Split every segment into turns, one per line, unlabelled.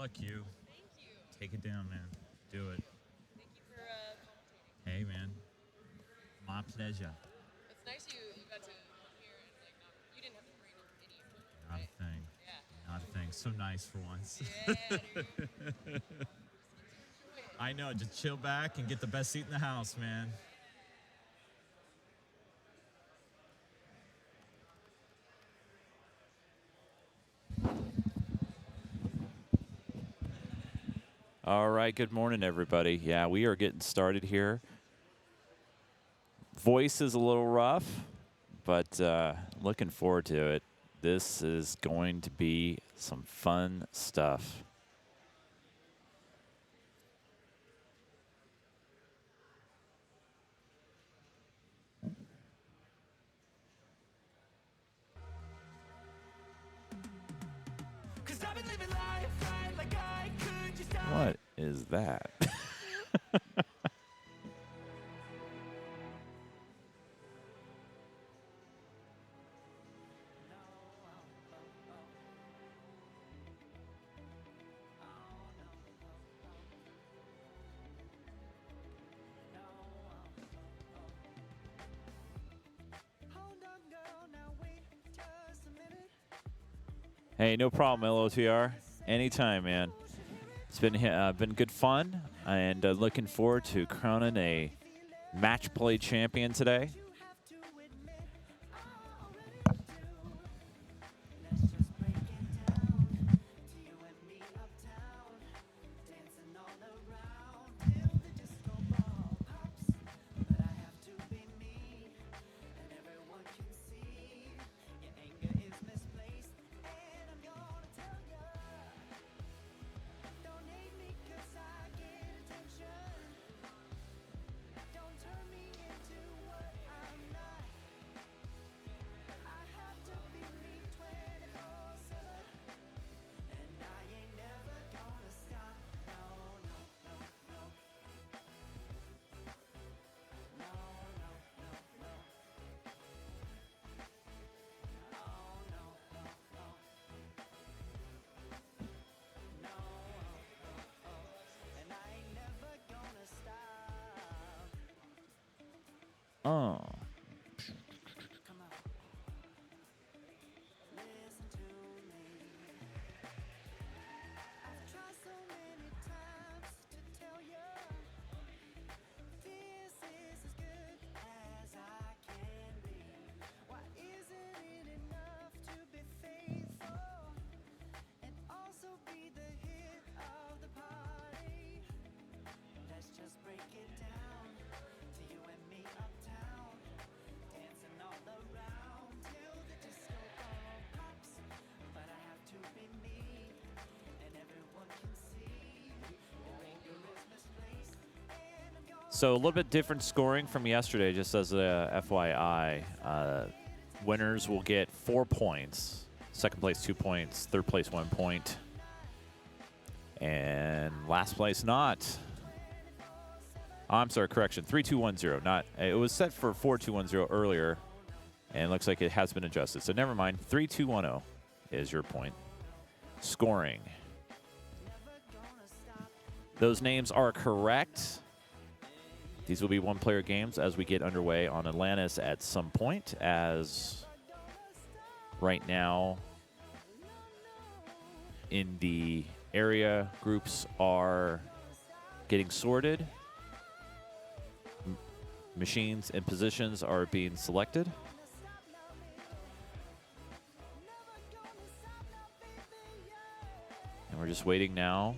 luck, you.
Thank you.
Take it down, man. Do it.
Thank you for commentating.
Hey, man. My pleasure.
It's nice you got to come here and like not, you didn't have to bring any equipment,
Not
right?
a thing.
Yeah.
Not a thing. So nice for once.
Yeah, dude. Just get to enjoy it.
I know. Just chill back and get the best seat in the house, man.
All right, good morning, everybody. Yeah, we are getting started here. Voice is a little rough, but looking forward to it. This is going to be some fun stuff. What is that? Hey, no problem, LOTR. Anytime, man. It's been good fun, and looking forward to crowning a match play champion today. Oh. So a little bit different scoring from yesterday, just as a FYI. Winners will get 4 points. Second place, 2 points. Third place, 1 point. And last place, not. Oh, I'm sorry, correction. 3210. Not. It was set for 4210 earlier, and it looks like it has been adjusted. So never mind. 3210 is your point. Scoring. Those names are correct. These will be one-player games as we get underway on Atlantis at some point, as right now in the area, groups are getting sorted. Machines and positions are being selected. And we're just waiting now.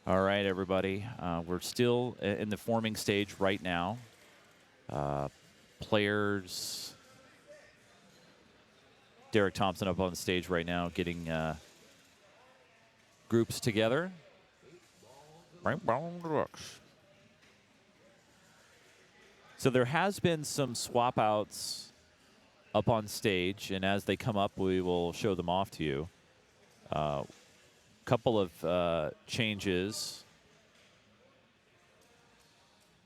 All right, everybody. We're still in the forming stage right now. Players, Derek Thompson up on the stage right now, getting groups together. So there has been some swap outs up on stage, and as they come up, we will show them off to you. Couple of changes.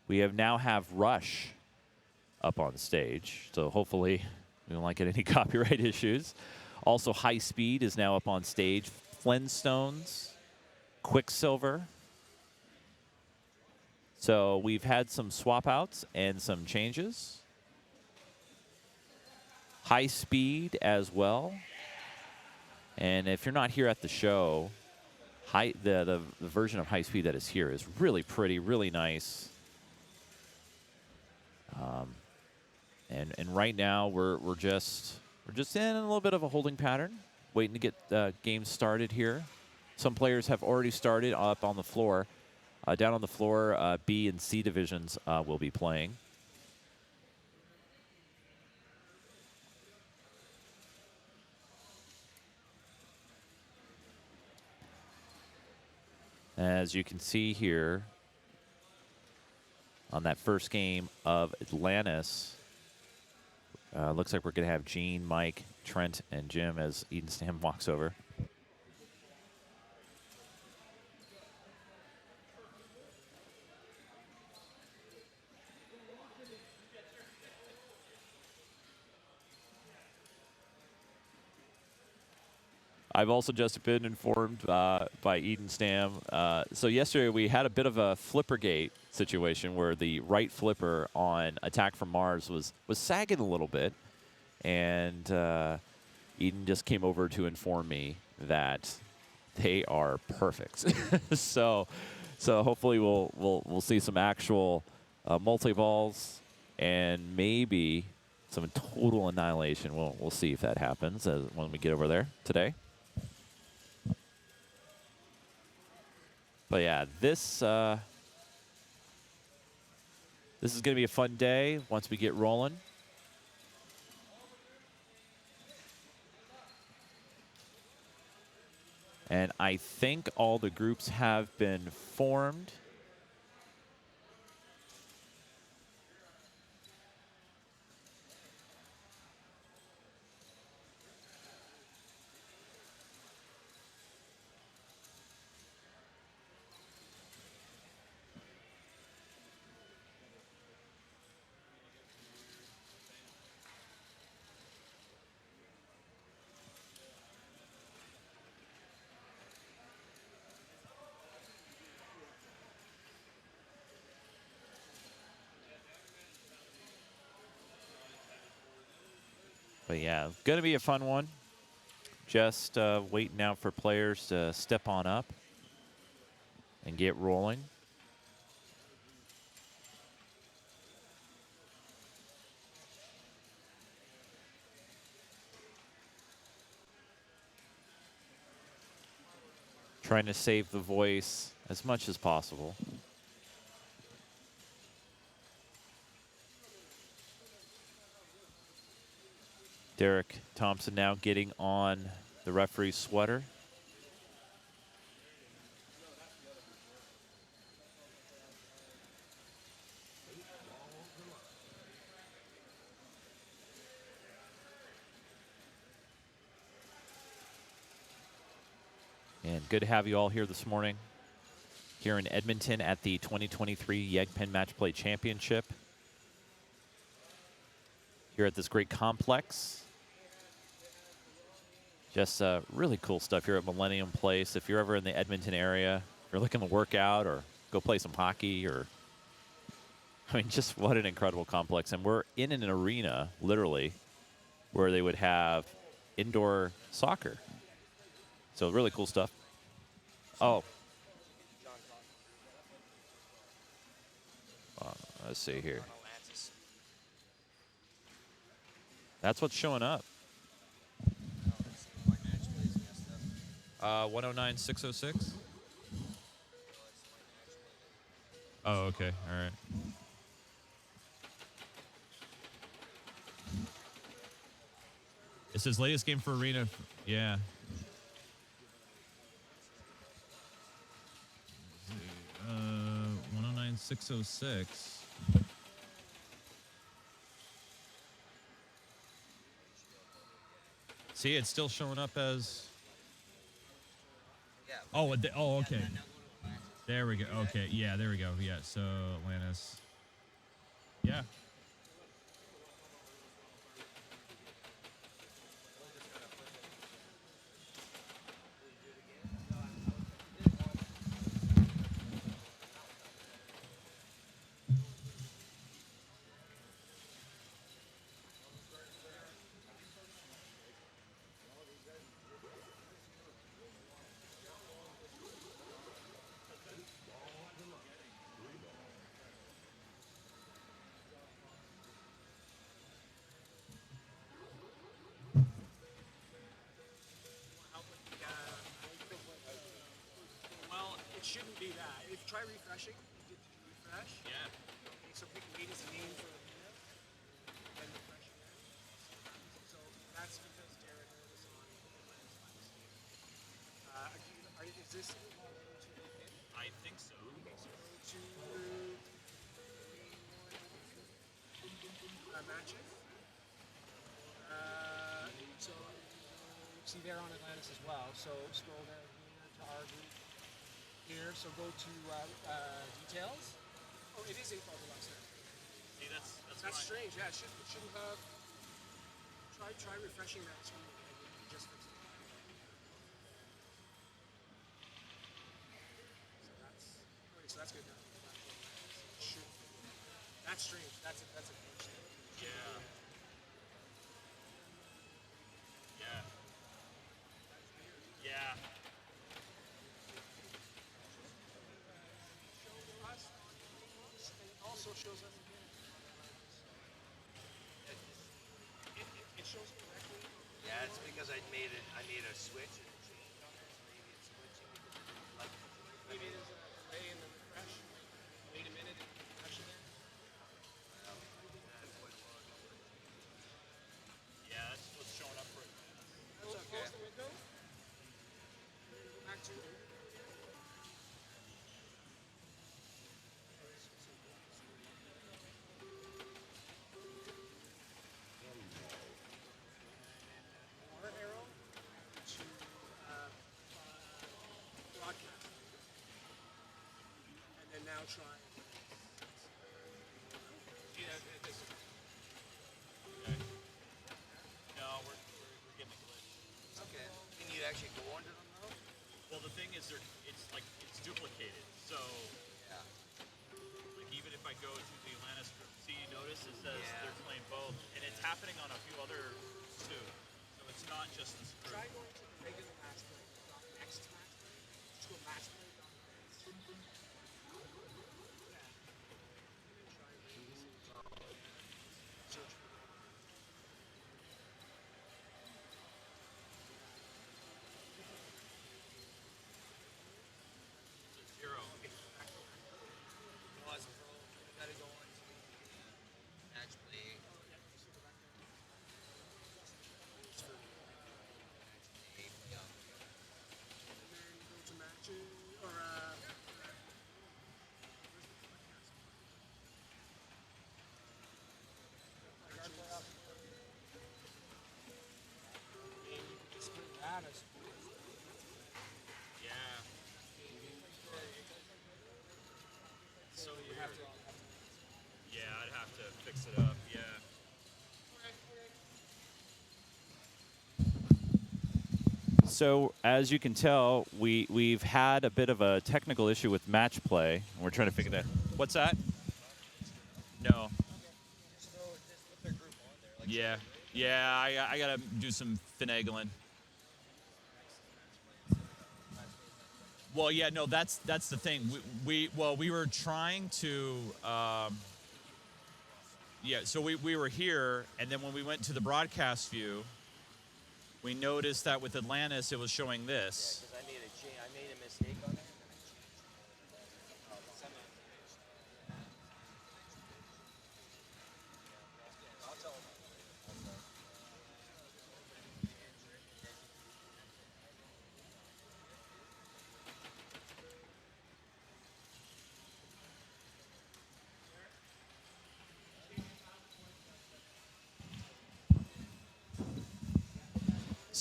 We now have Rush up on stage, so hopefully we don't get any copyright issues. Also, High Speed is now up on stage. Flintstones, Quicksilver. So we've had some swap outs and some changes. High Speed as well. And if you're not here at the show, the version of High Speed that is here is really pretty, really nice. And right now we're just in a little bit of a holding pattern, waiting to get games started here. Some players have already started up on the floor. Down on the floor, B and C divisions will be playing. As you can see here, on that first game of Atlantis, looks like we're going to have Gene, Mike, Trent, and Jim as Eden Stam walks over. I've also just been informed by Eden Stam. So yesterday we had a bit of a flippergate situation where the right flipper on Attack from Mars was sagging a little bit, and Eden just came over to inform me that they are perfect. so hopefully we'll see some actual multi-balls and maybe some total annihilation. We'll see if that happens when we get over there today. But yeah, this is going to be a fun day once we get rolling. And I think all the groups have been formed. But yeah, going to be a fun one. Just waiting now for players to step on up and get rolling. Trying to save the voice as much as possible. Derek Thompson now getting on the referee's sweater. And good to have you all here this morning, here in Edmonton at the 2023 YEGPIN Match Play Championship. Here at this great complex. Just really cool stuff here at Millennium Place. If you're ever in the Edmonton area, if you're looking to work out or go play some hockey, or I mean, just what an incredible complex. And we're in an arena, literally, where they would have indoor soccer. So really cool stuff. Oh. Let's see here. That's what's showing up. 109-606.
Oh, okay. All right. It's his latest game for Arena. Yeah. 109606. See, it's still showing up as. Oh, okay. There we go. Okay, yeah, there we go. Yeah, so Atlantis. Yeah.
Well, it shouldn't be that. If you try refreshing, you get to refresh.
Yeah.
Okay, so pick wait as a name for the video, then refresh again. So that's because Darren is on is this
I think so.
to matches? So see they're on Atlantis as well. So scroll down here to our group here. So go to details. Oh, it is 8 ball deluxe now.
See, that's
That's strange. Yeah, it shouldn't have. Try refreshing that screen again. You just fix it. So that's good now. Should. That's strange. That's a glitch.
Yeah. Yeah. Yeah.
Show us on Xbox, and it also shows us again. It shows correctly.
Yeah, it's because I made a switch and it changed on there, so maybe it's switching because it didn't like it.
Maybe there's a delay in the refresh. Wait a minute and refresh again.
Yeah, that's what's showing up for it.
Close the window. Back to. More arrow to broadcast. And then now try. See that? This is
Okay. No, we're getting a glitch.
Okay. Can you actually go under them though?
Well, the thing is, it's duplicated. So,
Yeah.
like, even if I go to the Atlantis group, see, you notice it says
Yeah.
they're playing both, and it's happening on a few other too. So it's not just this group.
try going to the regular match play, not next match play. Just go match play. Search for
Zero.
Pause pro. You gotta go on to match play. Yeah.
and then go to matches or and you can just put that as
Yeah. So
you
weird.
have to.
Yeah, I'd have to fix it up. Yeah. So as you can tell, we've had a bit of a technical issue with match play, and we're trying to figure that. What's that? No. Yeah. Yeah, I gotta do some finagling. Well, yeah, no, that's the thing. We were trying to. Yeah, so we were here, and then when we went to the broadcast view, we noticed that with Atlantis, it was showing this.
Because I made a mistake on there.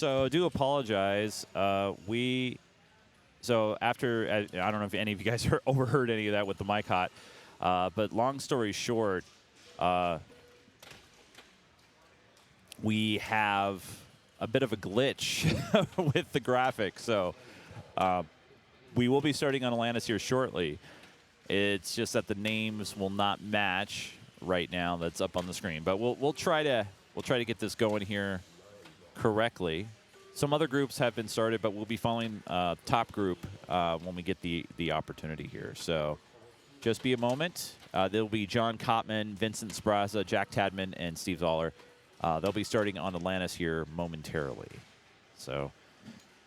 So I do apologize. So after, I don't know if any of you guys overheard any of that with the mic hot, but long story short, we have a bit of a glitch with the graphics. So we will be starting on Atlantis here shortly. It's just that the names will not match right now. That's up on the screen, but we'll try to get this going here correctly. Some other groups have been started, but we'll be following top group when we get the opportunity here. So just be a moment. There'll be John Kottman, Vincent Spraza, Jack Tadman, and Steve Zoller. They'll be starting on Atlantis here momentarily. So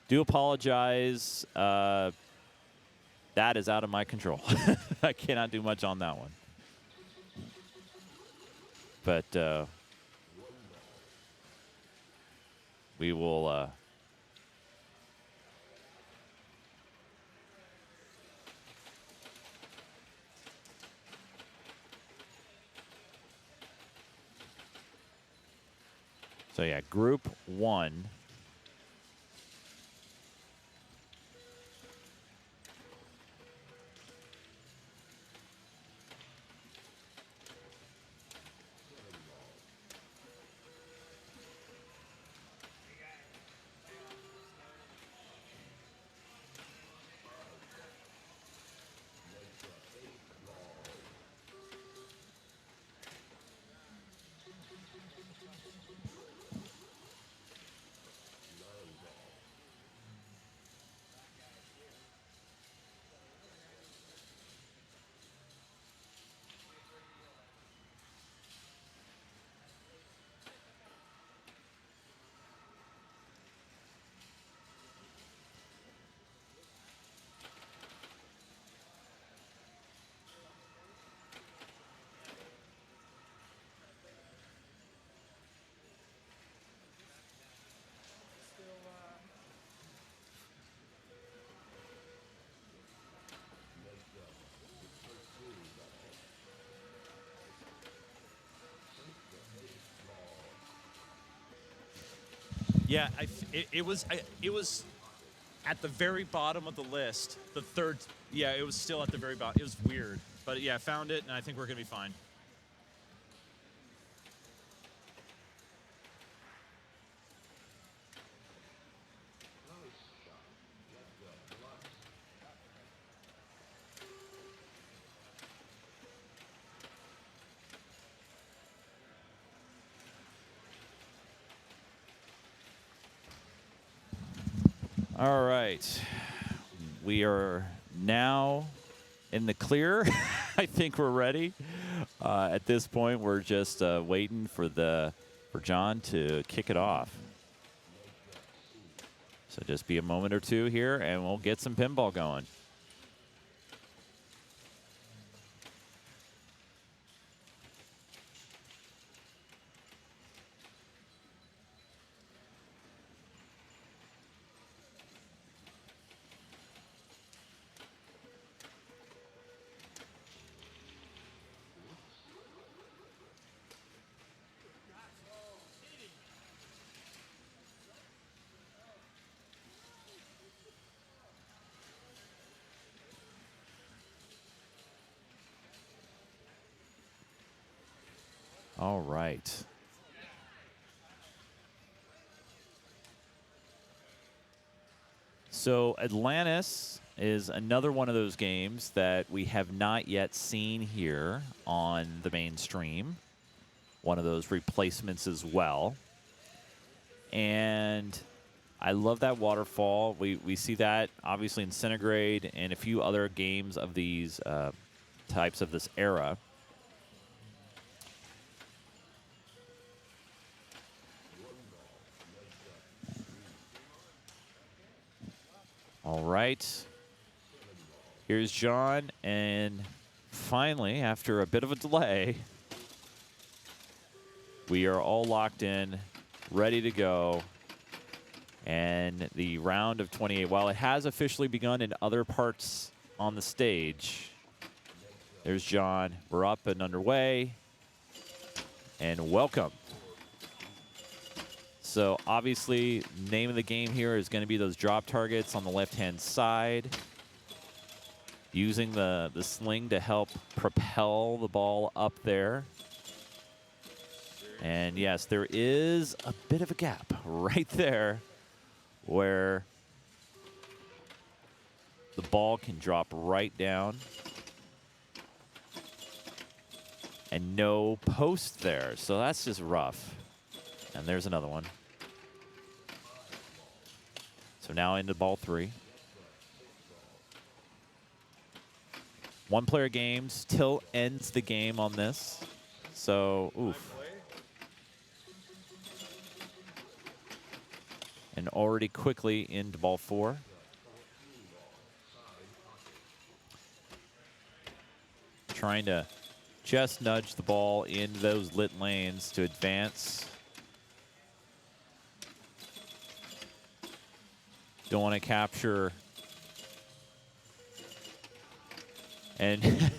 do apologize. That is out of my control. I cannot do much on that one. But we will... So yeah, Group 1.
Yeah, it was at the very bottom of the list. The third, yeah, it was still at the very bottom. It was weird, but yeah, I found it, and I think we're gonna be fine.
All right. We are now in the clear. I think we're ready. At this point, we're just waiting for John to kick it off. So just be a moment or two here, and we'll get some pinball going. All right. So Atlantis is another one of those games that we have not yet seen here on the mainstream. One of those replacements as well. And I love that waterfall. We see that obviously in Centigrade and a few other games of these types of this era. All right. Here's John, and finally, after a bit of a delay, we are all locked in, ready to go. And the round of 28, while it has officially begun in other parts on the stage, there's John. We're up and underway, and welcome. So obviously, name of the game here is going to be those drop targets on the left-hand side. Using the sling to help propel the ball up there. And yes, there is a bit of a gap right there where the ball can drop right down. And no post there, so that's just rough. And there's another one. So now into ball 3. One-player games. Tilt ends the game on this. So, oof. And already quickly into ball 4. Trying to just nudge the ball in those lit lanes to advance. Don't want to capture. And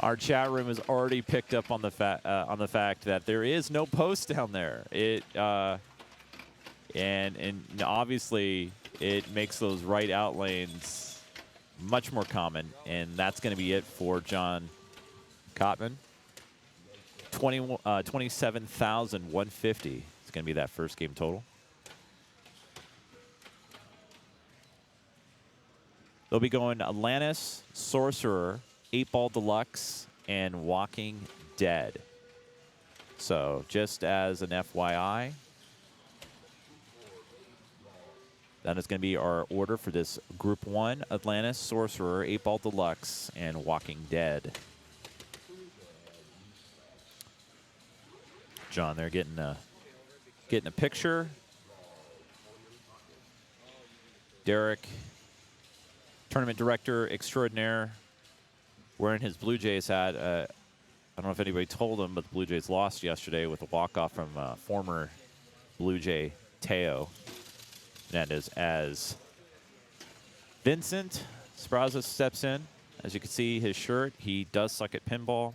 our chat room has already picked up on the fact that there is no post down there. And obviously it makes those right out lanes much more common, and that's going to be it for John Cotman. 27,150 is going to be that first game total. They'll be going Atlantis, Sorcerer, 8-Ball Deluxe, and Walking Dead. So just as an FYI, that is going to be our order for this Group 1, Atlantis, Sorcerer, 8-Ball Deluxe, and Walking Dead. John, they're getting a picture. Derek, tournament director extraordinaire, wearing his Blue Jays hat. I don't know if anybody told him, but the Blue Jays lost yesterday with a walk-off from former Blue Jay Teo. That is as Vincent Sbraza steps in. As you can see, his shirt, he does suck at pinball.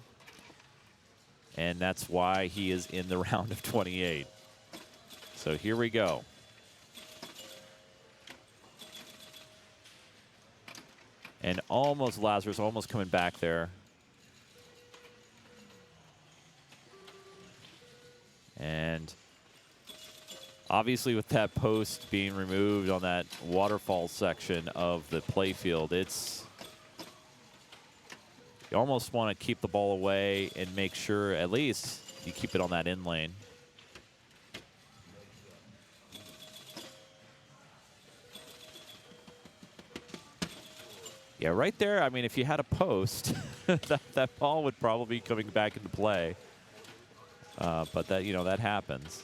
And that's why he is in the round of 28. So here we go. And almost Lazarus, almost coming back there. And obviously with that post being removed on that waterfall section of the playfield, you almost want to keep the ball away and make sure at least you keep it on that in lane. Yeah, right there, I mean, if you had a post, that ball would probably be coming back into play. But that, that happens.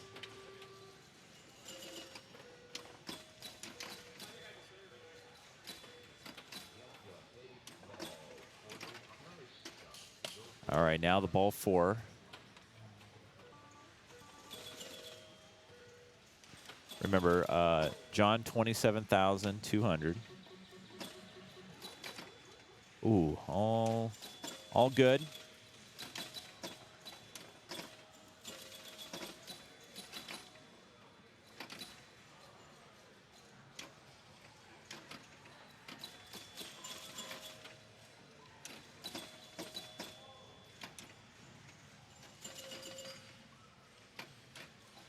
All right, now the ball 4. Remember, John, 27,200. Ooh, all good.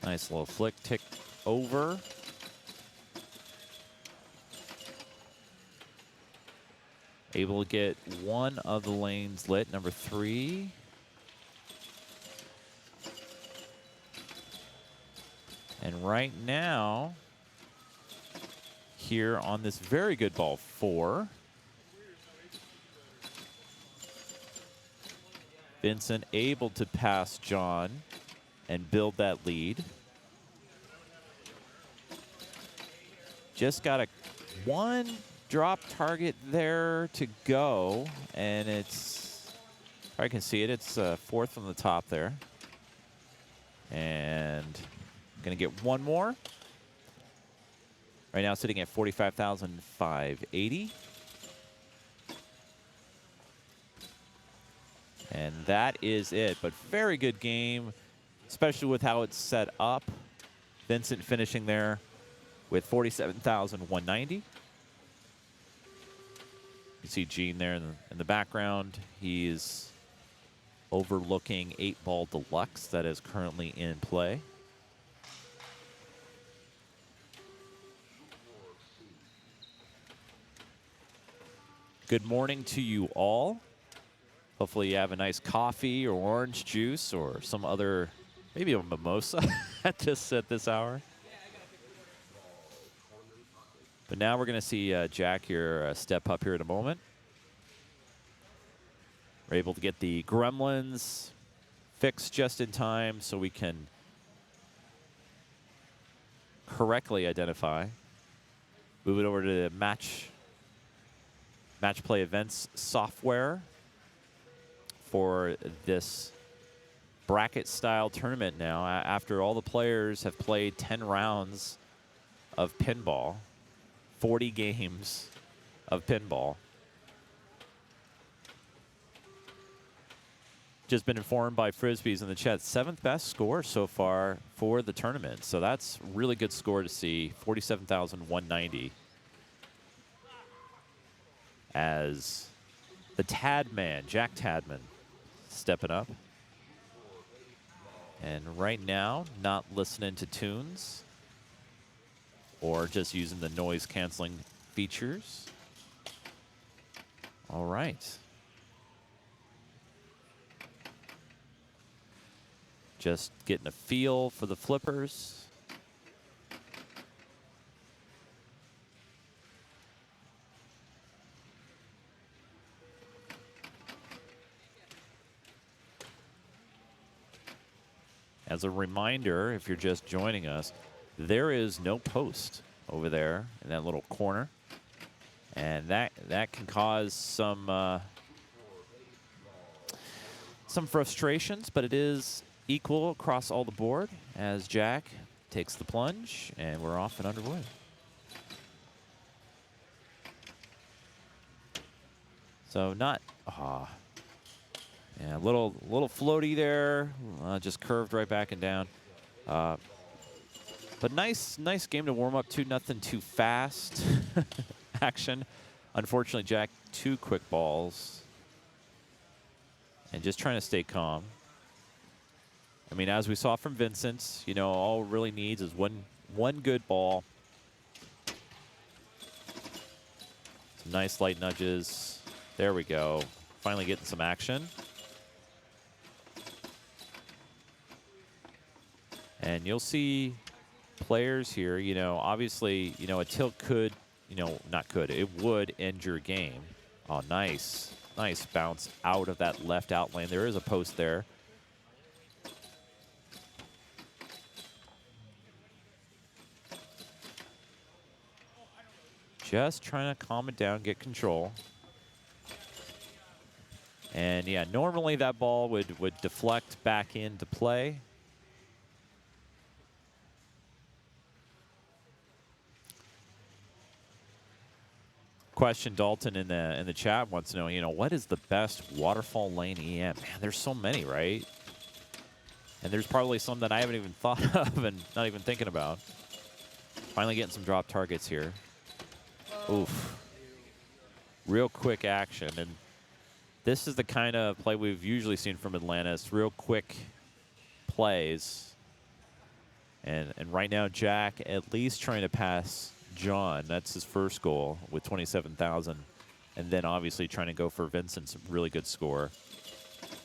Nice little flick tick over. Able to get one of the lanes lit, number 3. And right now, here on this very good ball 4, Vincent able to pass John and build that lead. Just got one drop target there to go, and it's, I can see it, it's 4th on the top there. And gonna get one more. Right now sitting at 45,580. And that is it, but very good game.
especially with how it's set up. Vincent finishing there with 47,190. You can see Gene there in the background. He's overlooking 8-Ball Deluxe that is currently in play. Good morning to you all. Hopefully you have a nice coffee or orange juice or some other, maybe a mimosa at this hour. But now we're going to see Jack here step up here in a moment. We're able to get the gremlins fixed just in time so we can correctly identify. Move it over to the match play events software for this bracket style tournament now. After all the players have played 10 rounds of pinball, 40 games of pinball. Just been informed by Frisbees in the chat, 7th best score so far for the tournament. So that's really good score to see, 47,190. As the Tadman, Jack Tadman, stepping up. And right now, not listening to tunes or just using the noise canceling features. All right. Just getting a feel for the flippers. As a reminder, if you're just joining us, there is no post over there in that little corner. And that can cause some frustrations, but it is equal across all the board as Jack takes the plunge, and we're off and underway. So not, yeah, a little floaty there, just curved right back and down. But nice game to warm up to. Nothing too fast action. Unfortunately, Jack, 2 quick balls, and just trying to stay calm. I mean, as we saw from Vincent, you know, all it really needs is one good ball. Some nice light nudges. There we go. Finally getting some action. And you'll see players here, you know, obviously, you know, a tilt could, you know, not could, it would end your game. Oh, nice. Nice bounce out of that left out lane. There is a post there. Just trying to calm it down, get control. And yeah, normally that ball would deflect back into play. Question Dalton in the chat wants to know, you know, what is the best waterfall lane EM? Man, there's so many, right? And there's probably some that I haven't even thought of and not even thinking about. Finally getting some drop targets here. Oof. Real quick action. And this is the kind of play we've usually seen from Atlantis. Real quick plays. And right now, Jack at least trying to pass John. That's his first goal with 27,000. And then obviously trying to go for Vincent's really good score.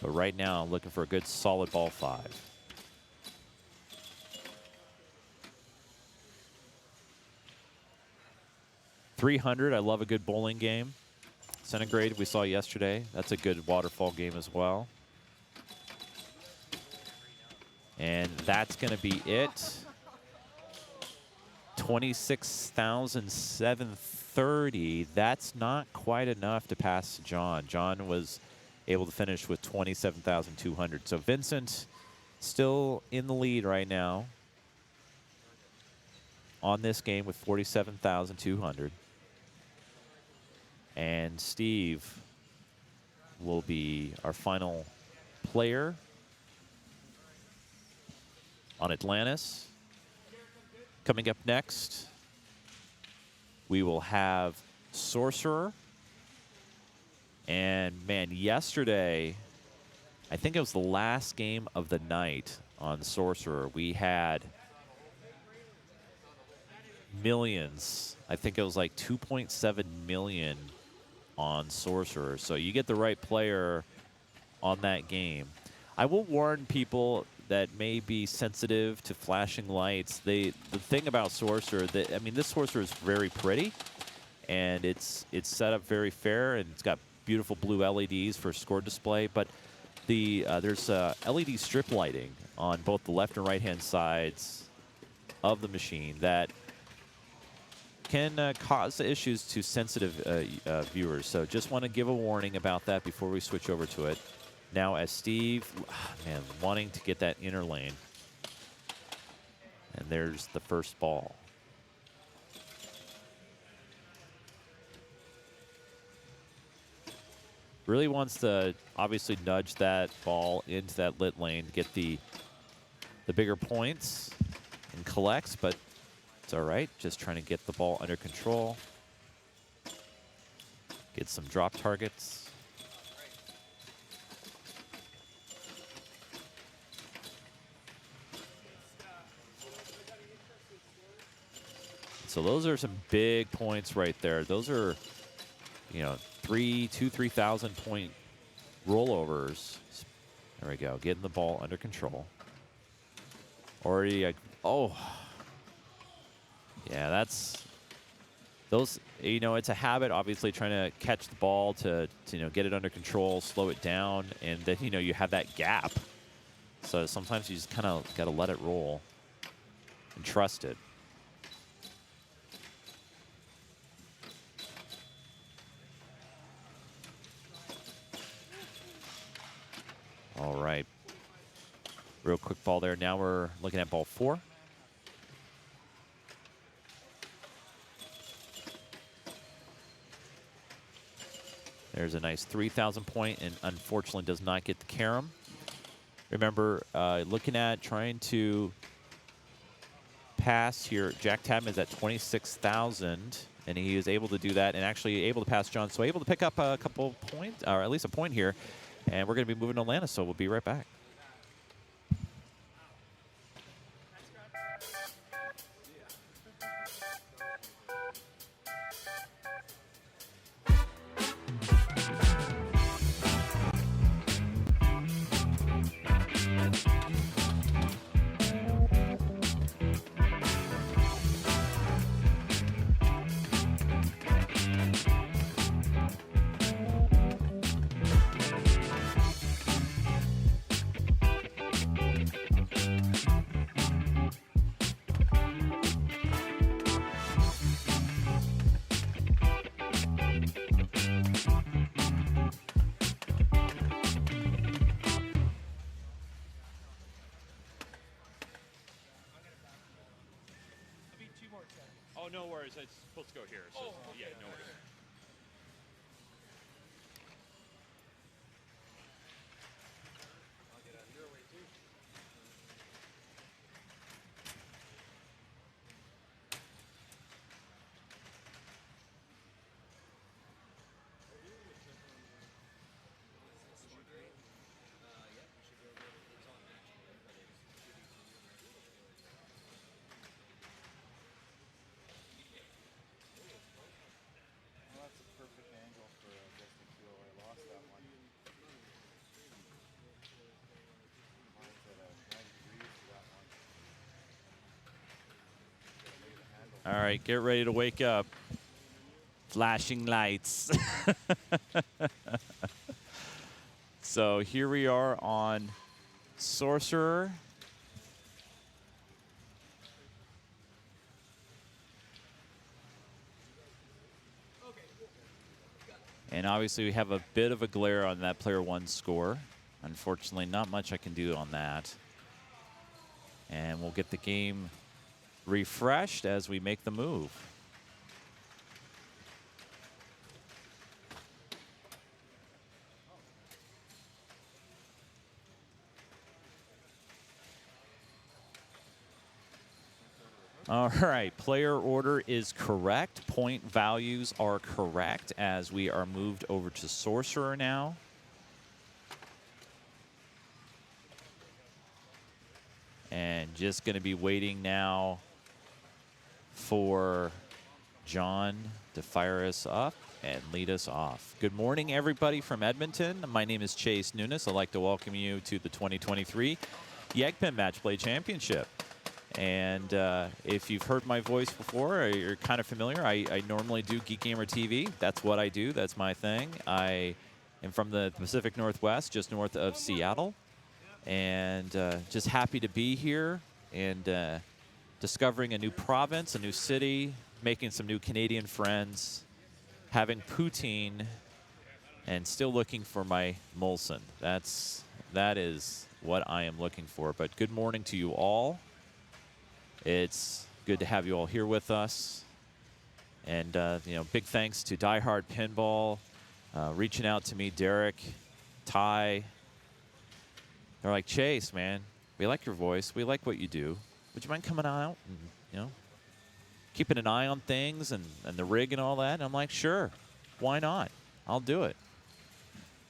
But right now, looking for a good solid ball 5. $300, I love a good bowling game. Centigrade we saw yesterday. That's a good waterfall game as well. And that's going to be it. 26,730. That's not quite enough to pass John. John was able to finish with 27,200. So Vincent still in the lead right now on this game with 47,200. And Steve will be our final player. on Atlantis. Coming up next, we will have Sorcerer. And man, yesterday, I think it was the last game of the night on Sorcerer. We had millions. I think it was like 2.7 million on Sorcerer. So you get the right player on that game. I will warn people that may be sensitive to flashing lights. The thing about Sorcerer, I mean, this Sorcerer is very pretty, and it's set up very fair, and it's got beautiful blue LEDs for score display. But there's LED strip lighting on both the left and right-hand sides of the machine that can cause issues to sensitive viewers. So just want to give a warning about that before we switch over to it. Now as Steve, man, wanting to get that inner lane. And there's the first ball. Really wants to obviously nudge that ball into that lit lane to get the bigger points and collects, but it's all right. Just trying to get the ball under control. Get some drop targets. So those are some big points right there. Those are, you know, 3,000 point rollovers. There we go. Getting the ball under control. Already, oh. Yeah, that's those, you know, it's a habit, obviously, trying to catch the ball to you know, get it under control, slow it down, and then, you know, you have that gap. So sometimes you just kind of got to let it roll and trust it. All right. Real quick ball there. Now we're looking at ball 4. There's a nice 3,000 point, and unfortunately does not get the carom. Remember, looking at trying to pass here. Jack Tapman is at 26,000, and he is able to do that and actually able to pass John. So able to pick up a couple points, or at least a point here. And we're going to be moving to Atlanta, so we'll be right back.
Oh, no worries. It's supposed to go here. So, yeah, no worries. All right, get ready to wake up. Flashing lights. So here we are on Sorcerer. And obviously we have a bit of a glare on that player 1 score. Unfortunately, not much I can do on that. And we'll get the game refreshed as we make the move.
All right, player order is correct. Point values are correct as we are moved over to Sorcerer now. And just going to be waiting now for John to fire us up and lead us off. Good morning, everybody from Edmonton. My name is Chase Nunes. I'd like to welcome you to the 2023 YEGPIN Match Play Championship. And if you've heard my voice before, or you're kind of familiar, I normally do Geek Gamer TV. That's what I do. That's my thing. I am from the Pacific Northwest, just north of Seattle. And just happy to be here and discovering a new province, a new city, making some new Canadian friends, having poutine, and still looking for my Molson. That is what I am looking for. But good morning to you all. It's good to have you all here with us. And, you know, big thanks to Die Hard Pinball, reaching out to me, Derek, Ty. They're like, Chase, man, we like your voice. We like what you do. Would you mind coming out and, you know, keeping an eye on things and the rig and all that? And I'm like, sure, why not? I'll do it.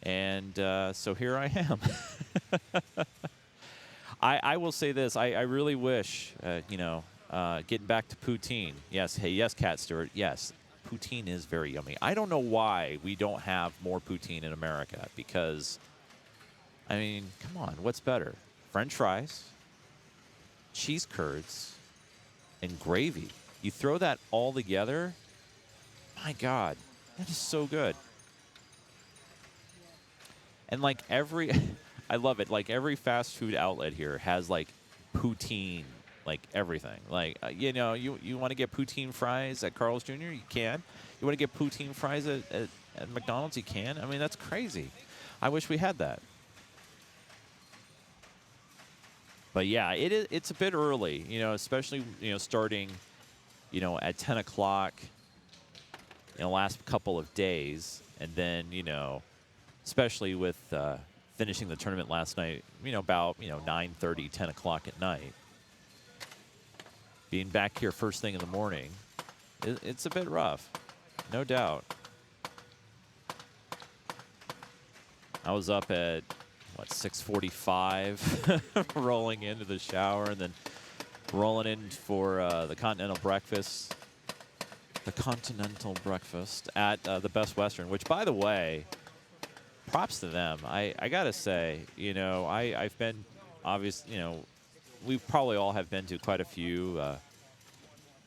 And so here I am. I will say this. I really wish, you know, getting back to poutine. Yes, hey, yes, Cat Stewart. Yes, poutine is very yummy. I don't know why we don't have more poutine in America because, I mean, come on, what's better? French fries, cheese curds, and gravy. You throw that all together, my God, that is so good. And like every, I love it, like every fast food outlet here has like poutine, like everything. Like, you know, you want to get poutine fries at Carl's Jr., you can. You want to get poutine fries at McDonald's, you can. I mean, that's crazy. I wish we had that. But yeah, it's a bit early, you know, especially, you know, starting, you know, at 10 o'clock in the last couple of days. And then, you know, especially with finishing the tournament last night, you know, about, you know, 9:30, 10 o'clock at night. Being back here first thing in the morning, it's a bit rough, no doubt. I was up at, what, 6:45, rolling into the shower and then rolling in for the continental breakfast. The continental breakfast at the Best Western, which, by the way, props to them. I got to say, you know, I've been, obviously, you know, we probably all have been to quite a few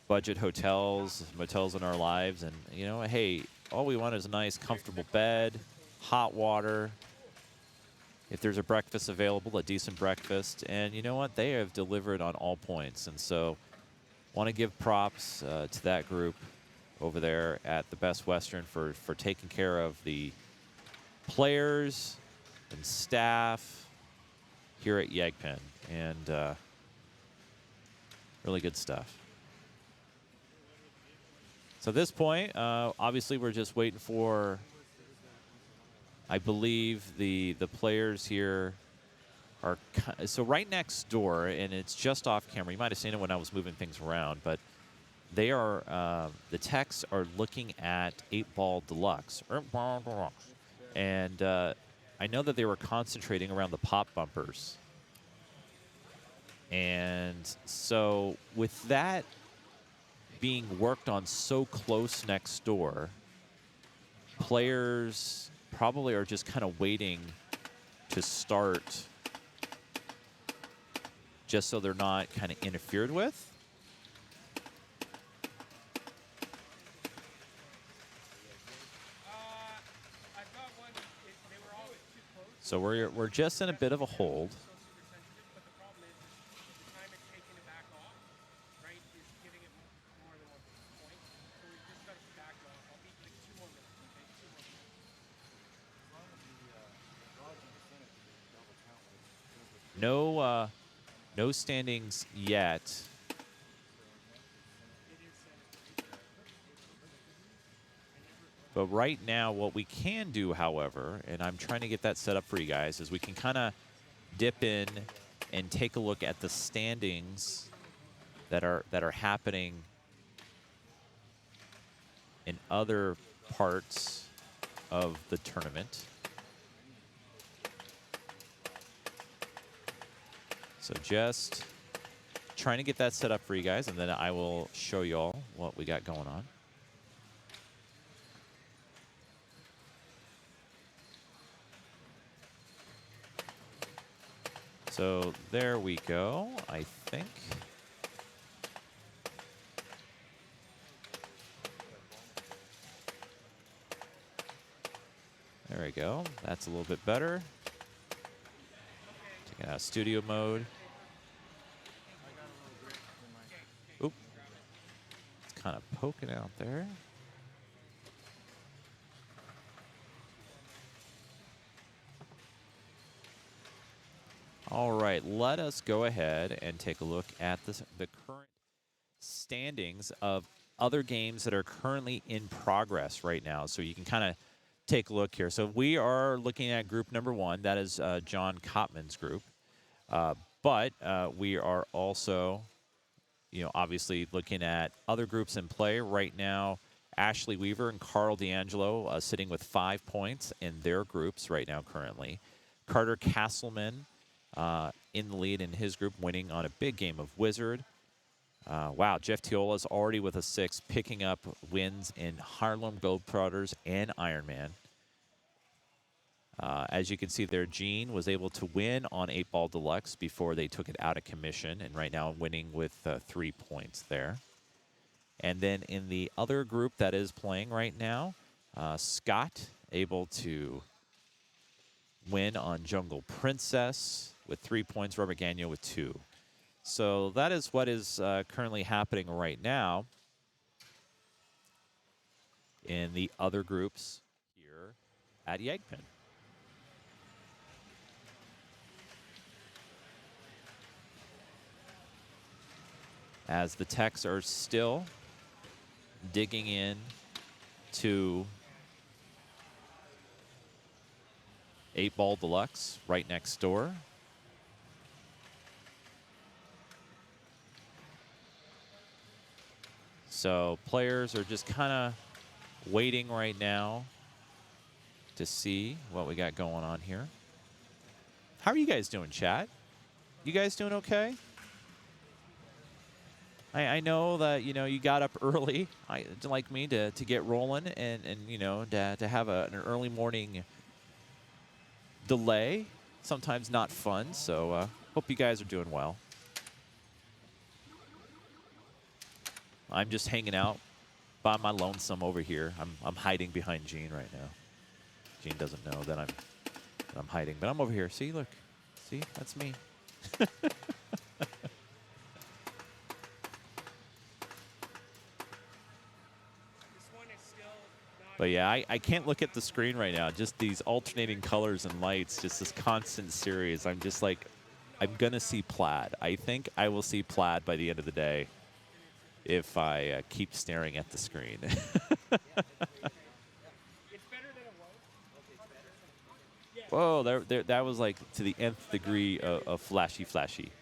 budget hotels, motels in our lives. And, you know, hey, all we want is a nice, comfortable bed, hot water. If there's a breakfast available, a decent breakfast. And you know what? They have delivered on all points. And so want to give props to that group over there at the Best Western for taking care of the players and staff here at YEGPIN. And really good stuff. So at this point, obviously we're just waiting for, I believe, the players here are, so right next door, and it's just off camera. You might have seen it when I was moving things around, but they are, the techs are looking at 8-Ball Deluxe. And I know that they were concentrating around the pop bumpers. And so with that being worked on so close next door, players probably are just kind of waiting to start just so they're not kind of interfered with. So we're just in a bit of a hold. No standings yet. But right now, what we can do, however, and I'm trying to get that set up for you guys, is we can kind of dip in and take a look at the standings that are happening in other parts of the tournament. So just trying to get that set up for you guys, and then I will show you all what we got going on. So there we go, I think. There we go. That's a little bit better. Taking out studio mode. Oop. It's kind of poking out there. All right, let us go ahead and take a look at the current standings of other games that are currently in progress right now. So you can kind of take a look here. So we are looking at group number 1. That is John Kottman's group. But we are also, obviously looking at other groups in play right now. Ashley Weaver and Carl D'Angelo sitting with 5 points in their groups right now currently. Carter Castleman in the lead in his group, winning on a big game of Wizard. Wow, Jeff Teola's already with a 6, picking up wins in Harlem Globetrotters and Ironman. As you can see there, Gene was able to win on 8-Ball Deluxe before they took it out of commission, and right now winning with 3 points there. And then in the other group that is playing right now, Scott able to win on Jungle Princess with 3 points, Robert Gagnon with 2. So that is what is currently happening right now in the other groups here at YEGPIN. As the techs are still digging in to 8-Ball Deluxe right next door. So players are just kind of waiting right now to see what we got going on here. How are you guys doing, chat? You guys doing okay? I know that, you got up early, like me, to get rolling and to have an early morning delay. Sometimes not fun, so hope you guys are doing well. I'm just hanging out by my lonesome over here. I'm hiding behind Gene right now. Gene doesn't know that I'm hiding, but I'm over here. See, look. See, that's me. But yeah, I can't look at the screen right now. Just these alternating colors and lights, just this constant series. I'm just like, I'm going to see plaid. I think I will see plaid by the end of the day if I keep staring at the screen. Whoa, that was like to the nth degree of flashy.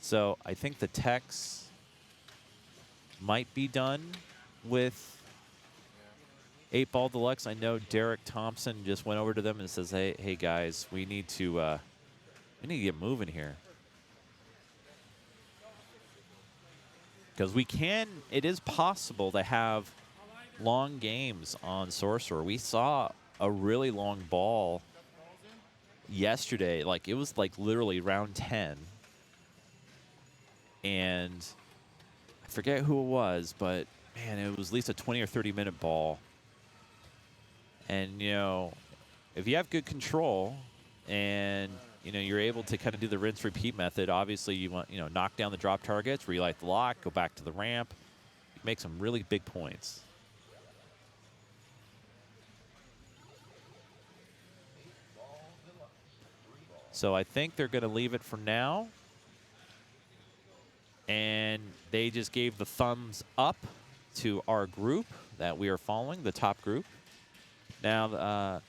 So I think the techs might be done with 8-Ball Deluxe. I know Derek Thompson just went over to them and says, "Hey guys, we need to get moving here." Because it is possible to have long games on Sorcerer. We saw a really long ball yesterday. Like, it was like literally round 10. And I forget who it was, but man, it was at least a 20 or 30-minute ball. And, if you have good control and, you're able to kind of do the rinse-repeat method, obviously you want, knock down the drop targets, relight the lock, go back to the ramp, make some really big points. So I think they're going to leave it for now. And they just gave the thumbs up to our group that we are following, the top group. Now,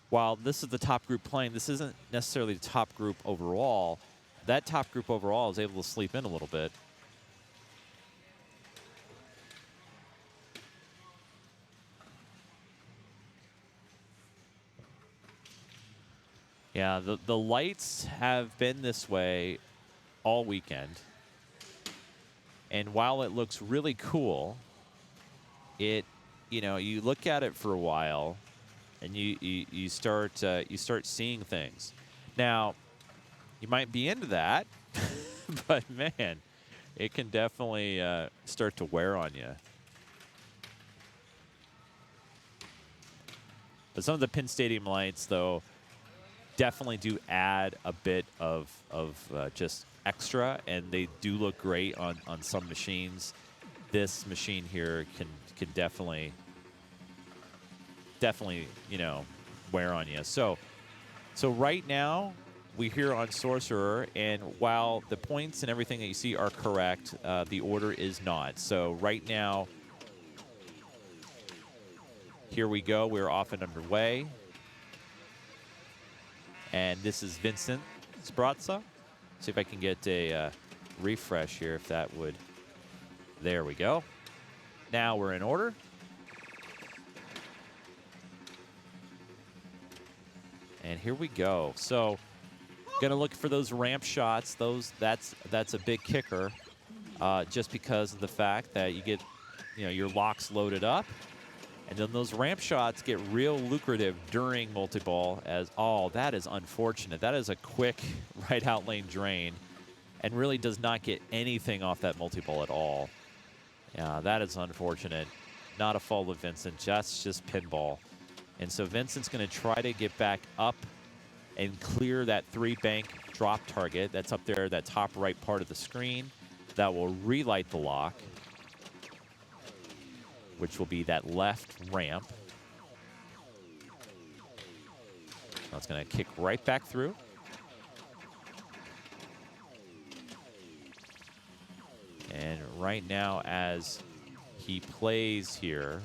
while this is the top group playing, this isn't necessarily the top group overall. that top group overall is able to sleep in a little bit. Yeah, the lights have been this way all weekend. And while it looks really cool, it, you know, you look at it for a while and you start seeing things. Now, you might be into that, but man, it can definitely start to wear on you. But some of the Pin Stadium lights, though, definitely do add a bit of just extra, and they do look great on some machines. This machine here can definitely you know, wear on you. So right now we're here on Sorcerer, and while the points and everything that you see are correct, the order is not. So right now, here we go. We're off and underway. And this is Vincent Sprazza. See if I can get a refresh here, if that would. There we go. Now we're in order. And here we go. So, gonna look for those ramp shots. That's a big kicker, just because of the fact that you get, you know, your locks loaded up. And then those ramp shots get real lucrative during multi-ball as, oh, that is unfortunate. That is a quick right out lane drain and really does not get anything off that multi-ball at all. Yeah, that is unfortunate. Not a fault of Vincent, just Pinball. And so Vincent's going to try to get back up and clear that 3-bank drop target. That's up there, that top right part of the screen. That will relight the lock, which will be that left ramp. That's going to kick right back through. And right now, as he plays here,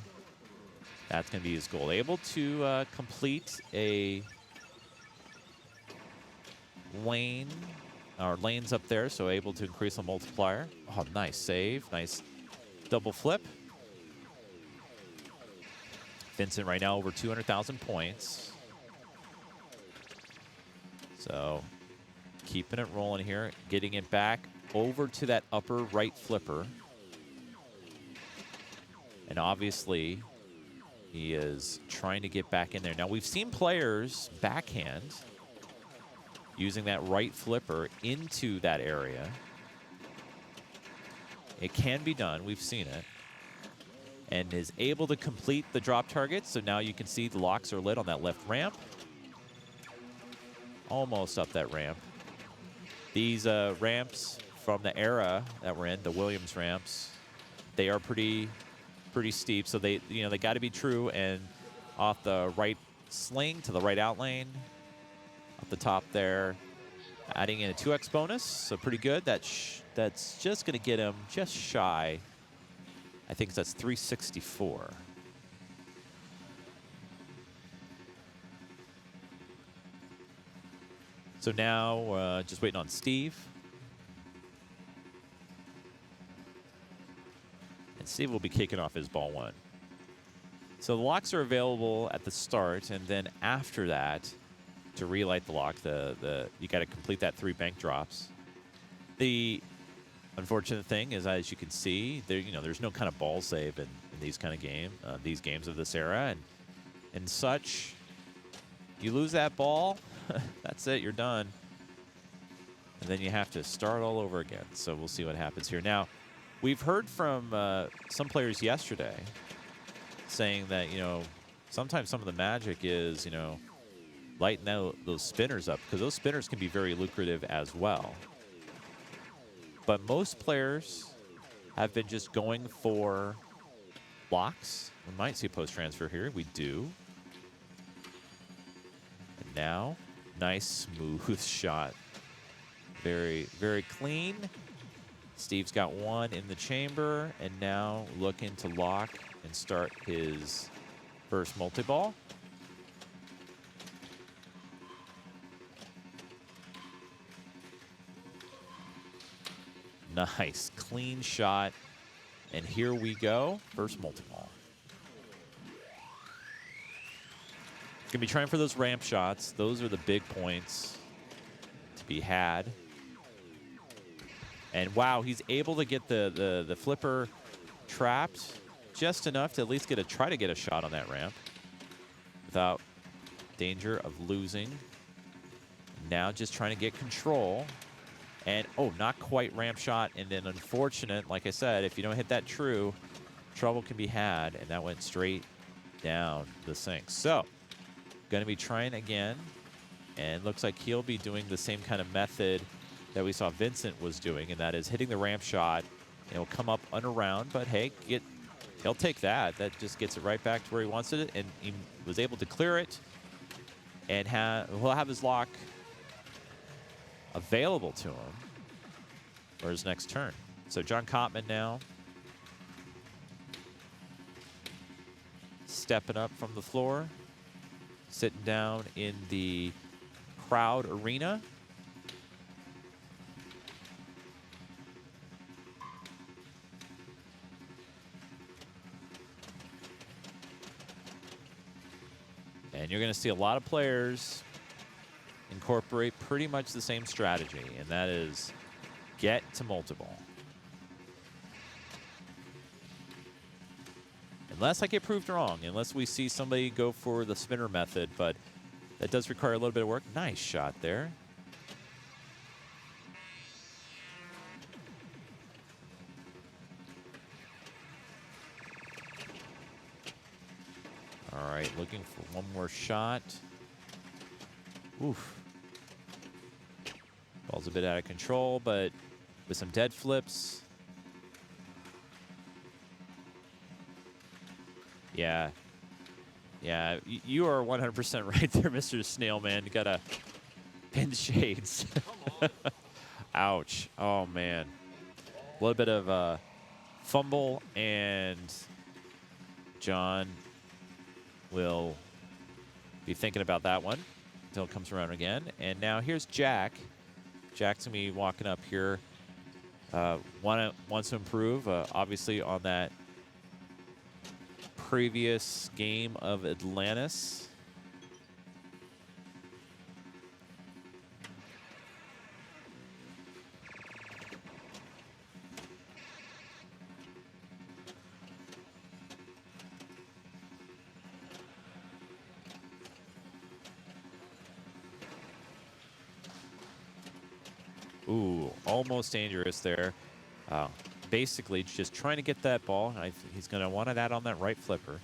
that's going to be his goal. Able to complete a lane, or lanes up there, so able to increase the multiplier. Oh, nice save. Nice double flip. Vincent right now over 200,000 points. So keeping it rolling here, getting it back over to that upper right flipper. And obviously, he is trying to get back in there. Now, we've seen players backhand using that right flipper into that area. It can be done. We've seen it. And is able to complete the drop target. So now you can see the locks are lit on that left ramp. Almost up that ramp. These ramps from the era that we're in, the Williams ramps, they are pretty steep. So they got to be true, and off the right sling to the right out lane, up the top there, adding in a 2x bonus. So pretty good. That's just going to get him just shy. I think that's 364. So now just waiting on Steve. And Steve will be kicking off his ball one. So the locks are available at the start, and then after that, to relight the lock, you got to complete that 3-bank drops. The unfortunate thing is, as you can see, there's no kind of ball save in these kind of these games of this era, and such. You lose that ball, that's it, you're done. And then you have to start all over again. So we'll see what happens here. Now, we've heard from some players yesterday saying that, sometimes some of the magic is, lighten those spinners up, because those spinners can be very lucrative as well. But most players have been just going for locks. We might see a post-transfer here. We do. And now, nice, smooth shot. Very, very clean. Steve's got one in the chamber, and now looking to lock and start his first multi-ball. Nice, clean shot. And here we go, first multi-ball. Gonna be trying for those ramp shots. Those are the big points to be had. And wow, he's able to get the flipper trapped just enough to at least try to get a shot on that ramp without danger of losing. Now just trying to get control. And, oh, not quite ramp shot. And then unfortunate, like I said, if you don't hit that true, trouble can be had. And that went straight down the sink. So, going to be trying again. And looks like he'll be doing the same kind of method that we saw Vincent was doing. And that is hitting the ramp shot. And it'll come up and around. But, hey, he'll take that. That just gets it right back to where he wants it. And he was able to clear it. And he'll have his lock available to him for his next turn. So John Kottman now stepping up from the floor, sitting down in the crowd arena. And you're going to see a lot of players incorporate pretty much the same strategy, and that is get to multi-ball. Unless I get proved wrong, unless we see somebody go for the spinner method, but that does require a little bit of work. Nice shot there. All right, looking for one more shot. Oof. Ball's a bit out of control, but with some dead flips. Yeah. Yeah, you are 100% right there, Mr. Snailman. You got to pin shades. Ouch. Oh, man. A little bit of fumble, and John will be thinking about that one until it comes around again. And now here's Jack. Jack's going to be walking up here. Wants to improve, obviously, on that previous game of Atlantis. Ooh, almost dangerous there. Basically, just trying to get that ball. He's going to want that on that right flipper.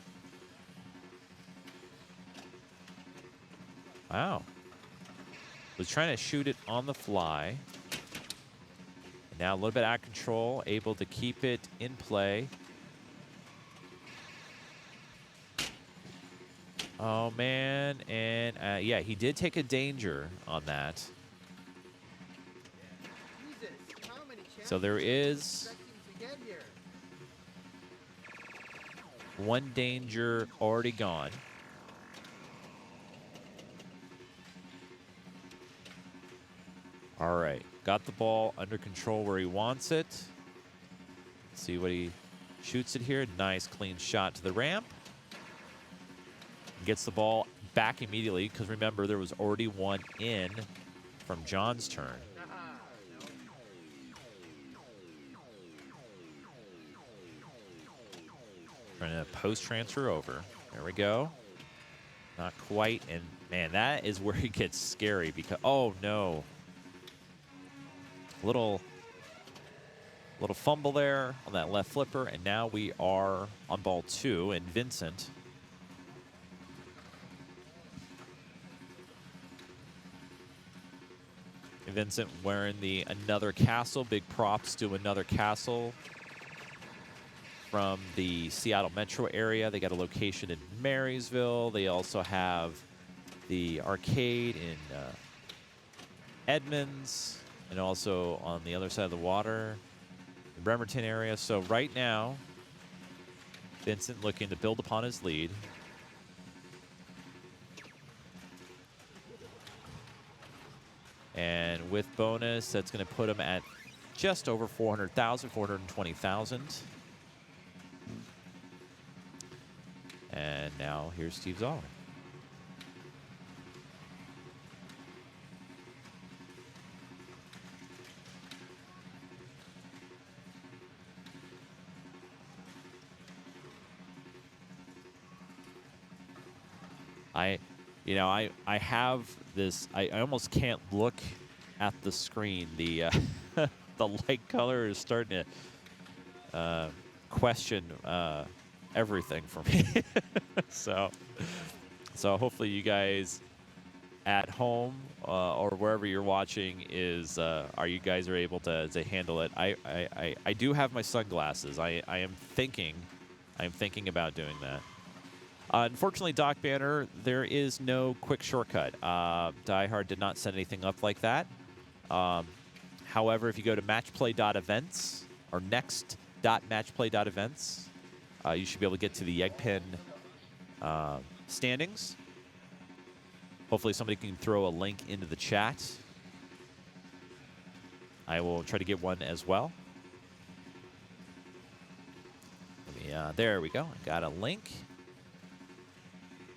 Wow. Was trying to shoot it on the fly. And now a little bit out of control, able to keep it in play. Oh, man. And, yeah, he did take a danger on that. So there is one danger already gone. All right, got the ball under control where he wants it. See what he shoots it here. Nice clean shot to the ramp. Gets the ball back immediately because remember there was already one in from John's turn. Trying to post transfer over. There we go. Not quite. And man, that is where it gets scary because, oh no. Little fumble there on that left flipper. And now we are on ball 2. And Vincent wearing the another castle. Big props to another castle from the Seattle metro area. They got a location in Marysville. They also have the arcade in Edmonds and also on the other side of the water, the Bremerton area. So right now, Vincent looking to build upon his lead. And with bonus, that's going to put him at just over 400,000, 420,000. And now here's Steve Zoller. I have this. I almost can't look at the screen. The the light color is starting to question everything for me. so hopefully you guys at home or wherever you're watching are you guys are able to handle it. I do have my sunglasses. I am thinking about doing that. Unfortunately, Doc Banner, there is no quick shortcut. DieHard did not set anything up like that. However, if you go to matchplay.events or next.matchplay.events, you should be able to get to the YEGPIN standings. Hopefully somebody can throw a link into the chat. I will try to get one as well. There we go. I got a link.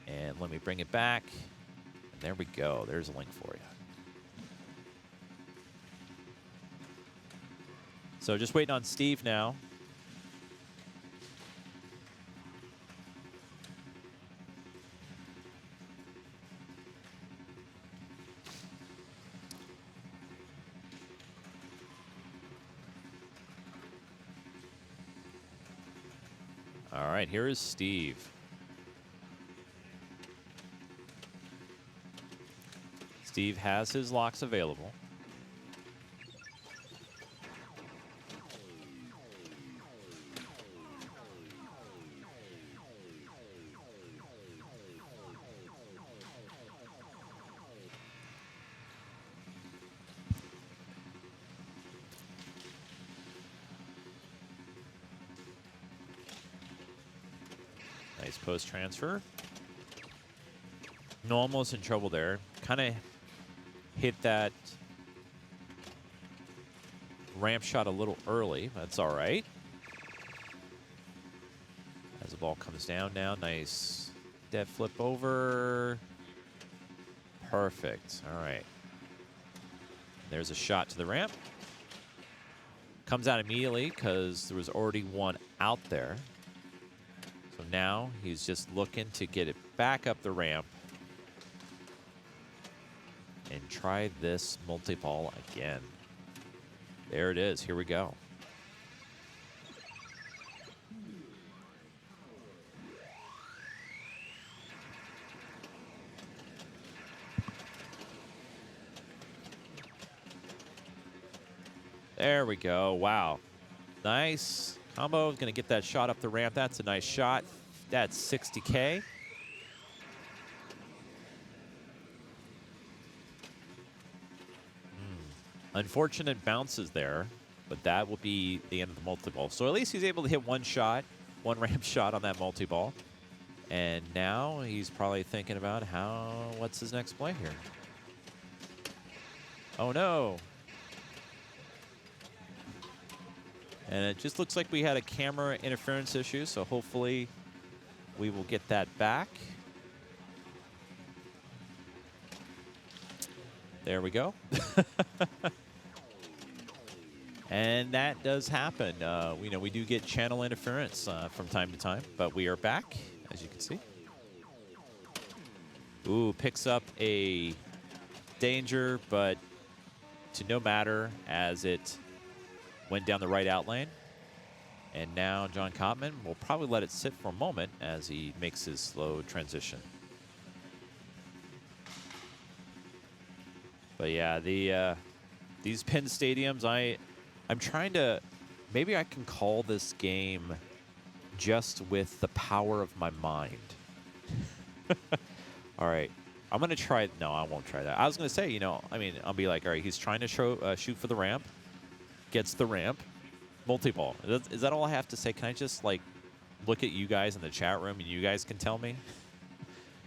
And let me bring it back. And there we go. There's a link for you. So just waiting on Steve now. All right, here is Steve. Steve has his locks available. Nice post transfer. No, almost in trouble there. Kind of hit that ramp shot a little early. That's all right. As the ball comes down now, nice dead flip over. Perfect. All right. There's a shot to the ramp. Comes out immediately because there was already one out there. So now he's just looking to get it back up the ramp and try this multi-ball again. There it is. Here we go. There we go. Wow. Nice combo. Going to get that shot up the ramp. That's a nice shot. That's 60K. Unfortunate bounces there, but that will be the end of the multi-ball. So at least he's able to hit one shot, one ramp shot on that multi-ball. And now he's probably thinking about what's his next play here. Oh no. And it just looks like we had a camera interference issue, so hopefully we will get that back. There we go. And that does happen. We do get channel interference from time to time, but we are back, as you can see. Ooh, picks up a danger, but to no matter as it went down the right out lane. And now John Cotman will probably let it sit for a moment as he makes his slow transition. But yeah, these pin stadiums, I'm trying to, maybe I can call this game just with the power of my mind. All right, I'm gonna try. No, I won't try that. I was gonna say, I'll be like, all right, he's trying to shoot for the ramp, gets the ramp, multi-ball. Is that all I have to say? Can I just like look at you guys in the chat room and you guys can tell me?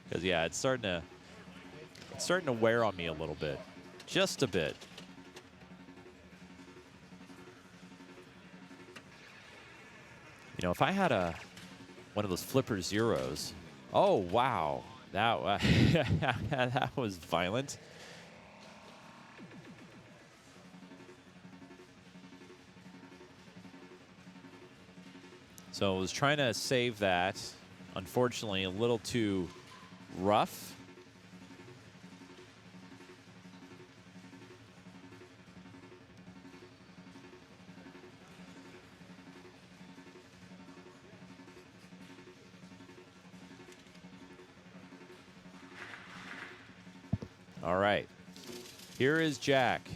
Because yeah, it's starting to wear on me a little bit. Just a bit. know, if I had one of those flipper zeros, oh wow, that that was violent. So I was trying to save that. Unfortunately, a little too rough. All right. Here is Jack.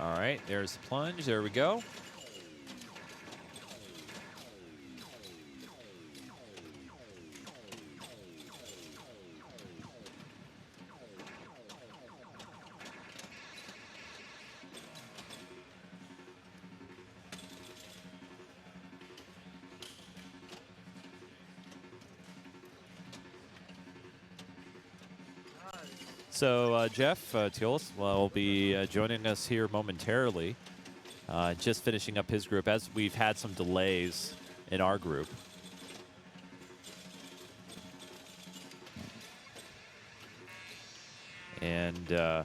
All right, there's the plunge. There we go. So Jeff Teolis will be joining us here momentarily, just finishing up his group as we've had some delays in our group. And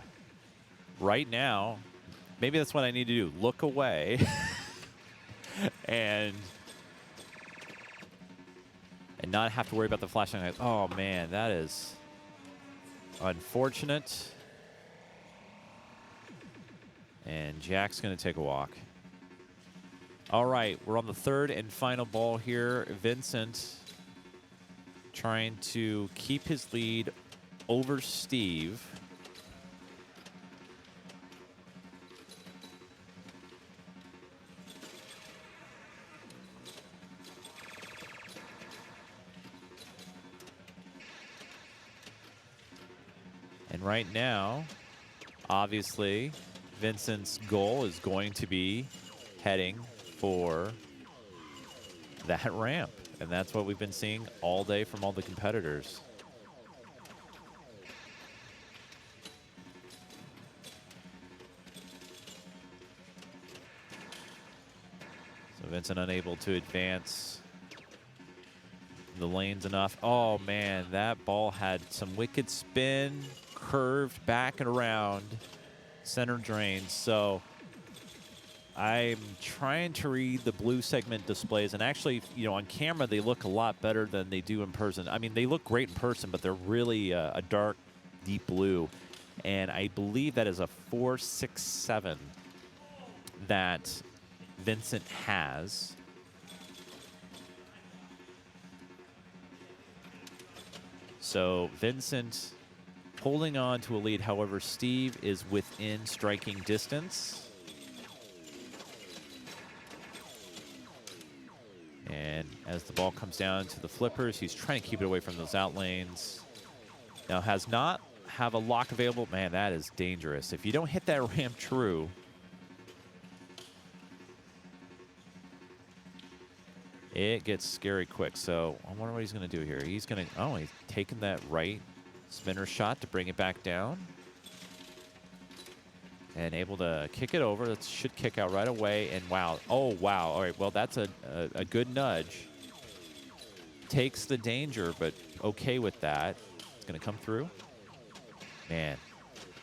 right now, maybe that's what I need to do, look away and not have to worry about the flashing lights. Oh man, that is unfortunate. And Jack's going to take a walk. All right, we're on the third and final ball here. Vincent trying to keep his lead over Steve. And right now, obviously, Vincent's goal is going to be heading for that ramp. And that's what we've been seeing all day from all the competitors. So Vincent unable to advance the lanes enough. Oh man, that ball had some wicked spin, curved back and around, center drain. So I'm trying to read the blue segment displays, and actually, you know, on camera they look a lot better than they do in person. I mean, they look great in person, but they're really a dark, deep blue. And I believe that is a 4.67 that Vincent has. So Vincent holding on to a lead. However, Steve is within striking distance. And as the ball comes down to the flippers, he's trying to keep it away from those out lanes. Now has not have a lock available. Man, that is dangerous. If you don't hit that ramp true, it gets scary quick. So I wonder what he's going to do here. He's going to, oh, he's taking that right spinner shot to bring it back down. And able to kick it over. That should kick out right away. And wow. Oh, wow. All right. Well, that's a good nudge. Takes the danger, but okay with that. It's going to come through. Man.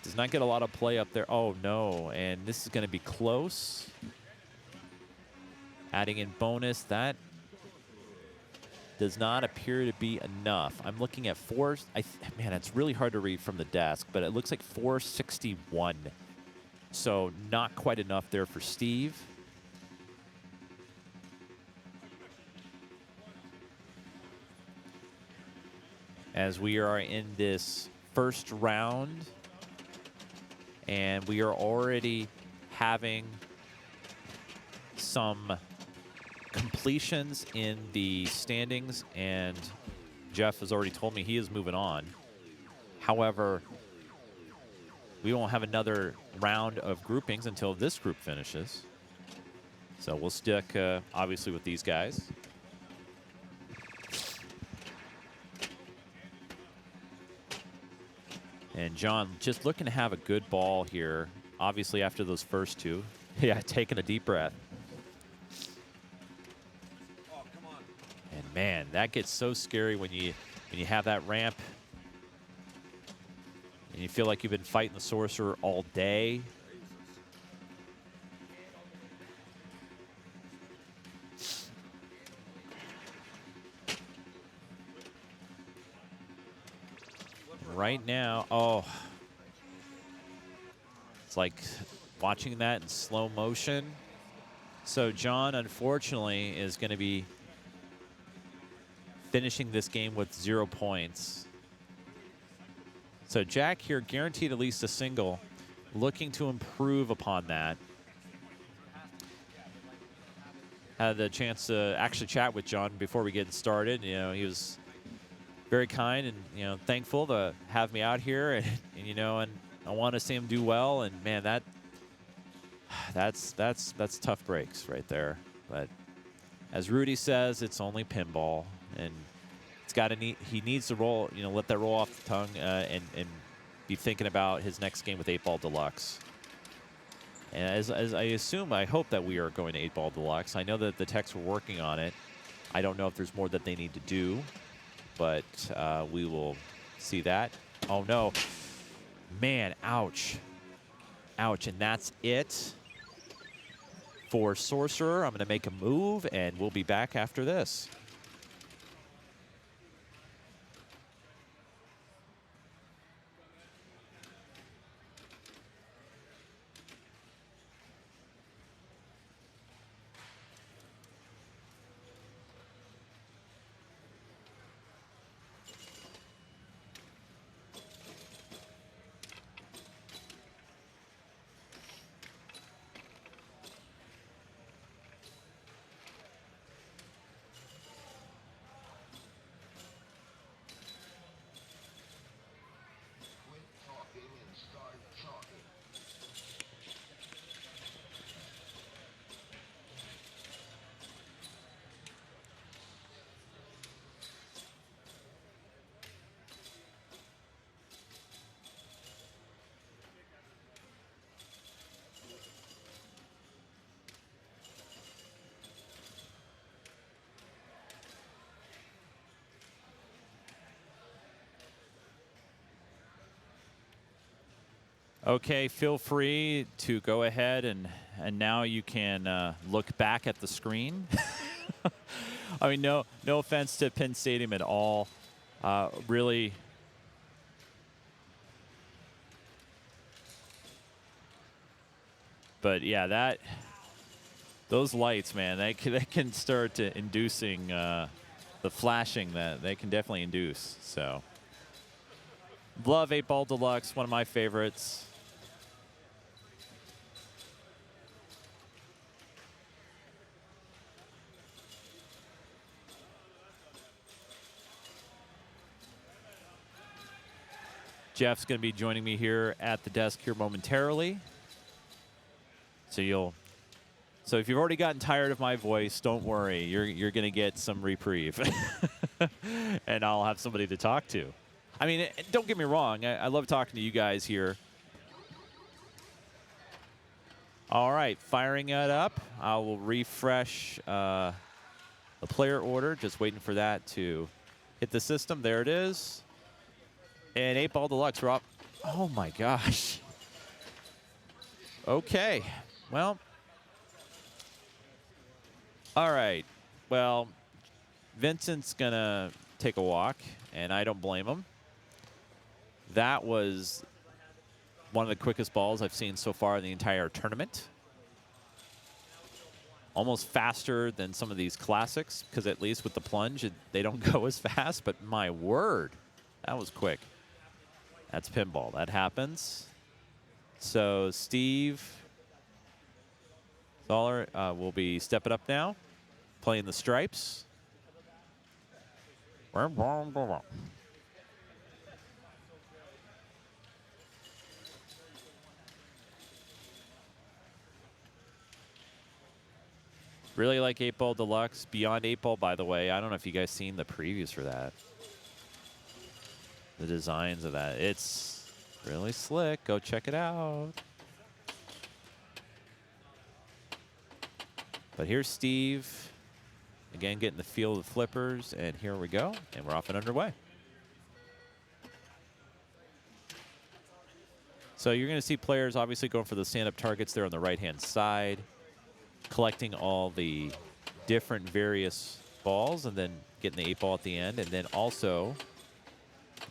Does not get a lot of play up there. Oh, no. And this is going to be close. Adding in bonus. That does not appear to be enough. I'm looking at man, it's really hard to read from the desk, but it looks like 461. So not quite enough there for Steve. As we are in this first round, and we are already having some completions in the standings, and Jeff has already told me he is moving on. However, we won't have another round of groupings until this group finishes. So we'll stick, obviously, with these guys. And John just looking to have a good ball here. Obviously, after those first two. Yeah, taking a deep breath. And man, that gets so scary when you have that ramp and you feel like you've been fighting the sorcerer all day. Right now, oh, it's like watching that in slow motion. So John, unfortunately, is going to be finishing this game with 0 points. So Jack here guaranteed at least a single, looking to improve upon that. Had the chance to actually chat with John before we get started. You know, he was very kind and, you know, thankful to have me out here, and you know, and I want to see him do well. And man, that's tough breaks right there. But as Rudy says, it's only pinball, and he needs to roll, you know, let that roll off the tongue, and be thinking about his next game with 8-Ball Deluxe. And as I hope that we are going to 8-Ball Deluxe. I know that the techs were working on it. I don't know if there's more that they need to do, but we will see that. Oh no, man, ouch, ouch, and that's it for Sorcerer. I'm going to make a move, and we'll be back after this. Okay, feel free to go ahead and now you can look back at the screen. I mean, no offense to Penn Stadium at all. Really, but yeah, those lights, man, they can start inducing the flashing that they can definitely induce. So, love 8-Ball Deluxe, one of my favorites. Jeff's going to be joining me here at the desk here momentarily. So if you've already gotten tired of my voice, don't worry. You're going to get some reprieve. And I'll have somebody to talk to. I mean, don't get me wrong. I love talking to you guys here. All right, firing it up. I will refresh the player order. Just waiting for that to hit the system. There it is. And 8-Ball Deluxe, we're up. Oh, my gosh. Okay. Well. All right. Well, Vincent's going to take a walk, and I don't blame him. That was one of the quickest balls I've seen so far in the entire tournament. Almost faster than some of these classics, because at least with the plunge, they don't go as fast. But my word, that was quick. That's pinball. That happens. So Steve Zoller will be stepping up now, playing the stripes. Really like 8-Ball Deluxe. Beyond 8-Ball, by the way. I don't know if you guys seen the previews for that. The designs of that. It's really slick. Go check it out. But here's Steve. Again, getting the feel of the flippers. And here we go. And we're off and underway. So you're going to see players obviously going for the stand-up targets there on the right-hand side, collecting all the different various balls, and then getting the 8-ball at the end. And then also,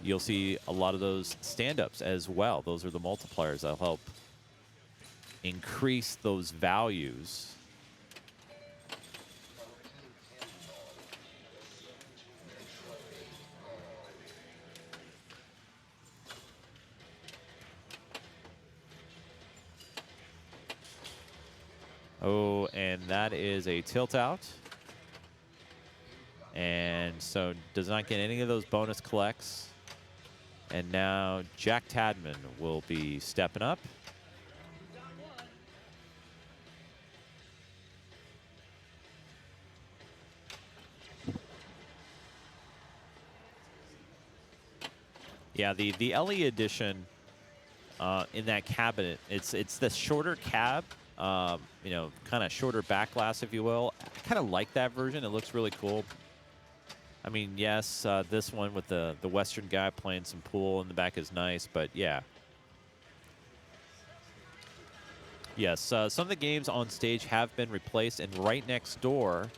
you'll see a lot of those stand-ups as well. Those are the multipliers that'll help increase those values. Oh, and that is a tilt out. And so does not get any of those bonus collects. And now Jack Tadman will be stepping up. Yeah, the LE edition in that cabinet, it's the shorter cab. You know, kind of shorter back glass, if you will. I kind of like that version. It looks really cool. I mean, yes, this one with the Western guy playing some pool in the back is nice, but yeah. Yes, some of the games on stage have been replaced, and right next door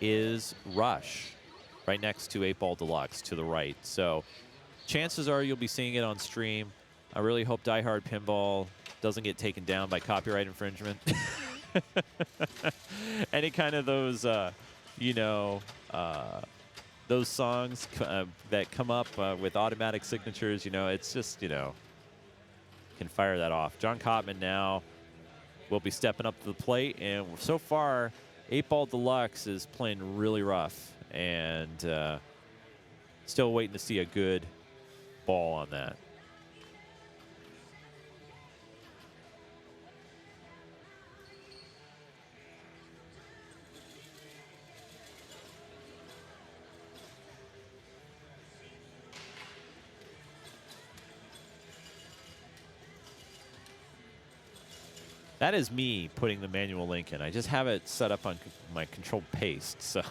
is Rush, right next to 8-Ball Deluxe to the right. So chances are you'll be seeing it on stream. I really hope Die Hard Pinball doesn't get taken down by copyright infringement. Any kind of those, you know, those songs that come up with automatic signatures, you know, it's just, you know, can fire that off. John Cotman now will be stepping up to the plate, and so far, 8-Ball Deluxe is playing really rough, and still waiting to see a good ball on that. That is me putting the manual link in. I just have it set up on my controlled paste. So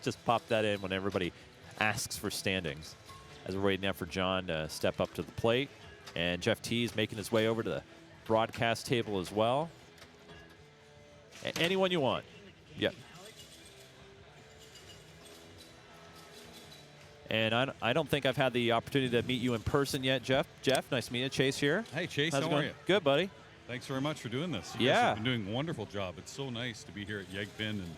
just pop that in when everybody asks for standings. As we're waiting now for John to step up to the plate. And Jeff T is making his way over to the broadcast table as well. Anyone you want. Yep. And I don't think I've had the opportunity to meet you in person yet, Jeff. Jeff, nice to meet you. Chase here.
Hey, Chase,
How's it
how
going?
are you?
Good, buddy.
Thanks very much for doing this. You guys have been doing a wonderful job. It's so nice to be here at YEGPIN and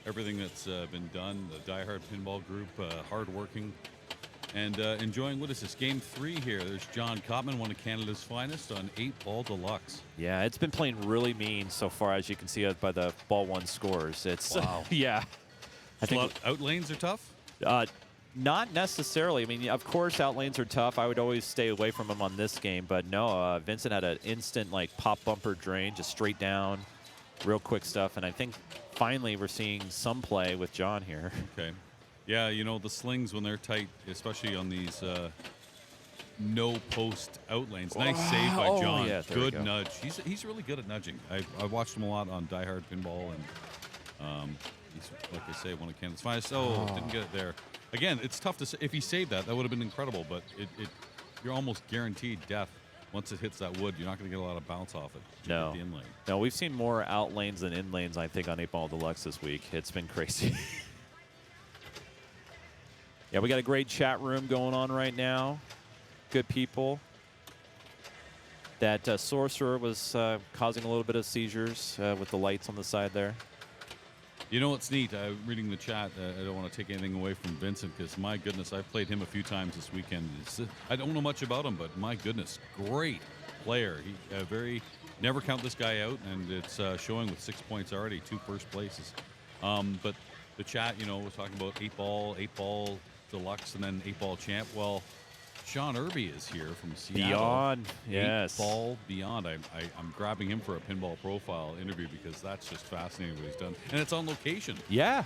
everything that's been done. The Die Hard Pinball Group, hardworking, and enjoying, what is this, Game 3 here. There's John Cotman, one of Canada's finest, on 8-Ball Deluxe.
Yeah, it's been playing really mean so far, as you can see by the ball one scores. It's
wow.
Yeah. I think
out lanes are tough?
Not necessarily. I mean, of course, out lanes are tough. I would always stay away from them on this game. But no, Vincent had an instant, like, pop bumper drain, just straight down, real quick stuff. And I think finally we're seeing some play with John here.
Okay. Yeah, you know, the slings, when they're tight, especially on these no post out lanes. Nice save by John.
Yeah,
good nudge. He's really good at nudging. I watched him a lot on Die Hard Pinball, and he's, like I say, one of Canada's finest. Oh, didn't get it there. Again, it's tough to say. If he saved that, that would have been incredible, but you're almost guaranteed death. Once it hits that wood, you're not going to get a lot of bounce off it.
No.
The in lane.
No, we've seen more out lanes than in lanes, I think, on 8-Ball Deluxe this week. It's been crazy. Yeah, we got a great chat room going on right now. Good people. That Sorcerer was causing a little bit of seizures with the lights on the side there.
You know what's neat? Reading the chat, I don't want to take anything away from Vincent, because my goodness, I've played him a few times this weekend. I don't know much about him, but my goodness, great player. He never count this guy out, and it's showing with 6 points already, 2 first places. But the chat, you know, was talking about 8-Ball Deluxe, and then 8-Ball Champ. Well, Sean Irby is here from Seattle.
Beyond, yes.
8-Ball Beyond. I'm grabbing him for a Pinball Profile interview because that's just fascinating what he's done. And it's on location.
Yeah.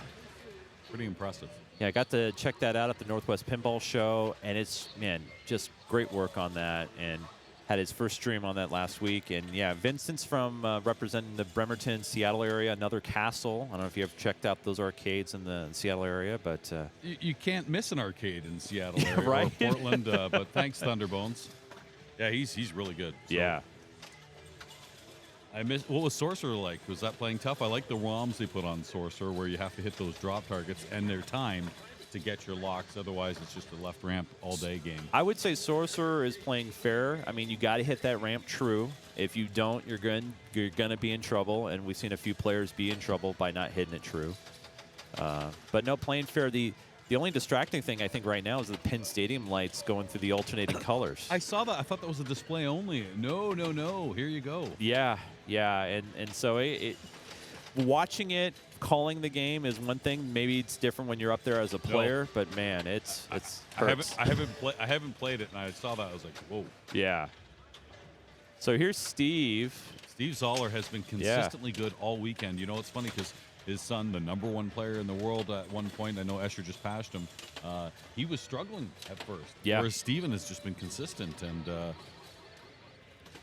Pretty impressive.
Yeah, I got to check that out at the Northwest Pinball Show, and it's, man, just great work on that, and had his first stream on that last week. And, yeah, Vincent's from representing the Bremerton, Seattle area, another castle. I don't know if you ever checked out those arcades in the Seattle area, but...
You can't miss an arcade in Seattle area
right?
or Portland, but thanks, Thunderbones. Yeah, he's really good. So
yeah.
I miss. What was Sorcerer like? Was that playing tough? I like the ROMs they put on Sorcerer where you have to hit those drop targets and they're timed to get your locks. Otherwise, it's just a left ramp all day game.
I would say Sorcerer is playing fair. I mean, you got to hit that ramp true. If you don't, you're gonna be in trouble. And we've seen a few players be in trouble by not hitting it true. But no, playing fair. The only distracting thing I think right now is the Penn Stadium lights going through the alternating colors.
I saw that. I thought that was a display only. No. Here you go.
Yeah, and so watching it, calling the game is one thing. Maybe it's different when you're up there as a player, but man, it's hurts.
I haven't played it, and I saw that. I was like, whoa.
Yeah. So here's Steve.
Steve Zoller has been consistently good all weekend. You know, it's funny because his son, the #1 player in the world at one point, I know Escher just passed him, he was struggling at first.
Yeah.
Whereas Steven has just been consistent and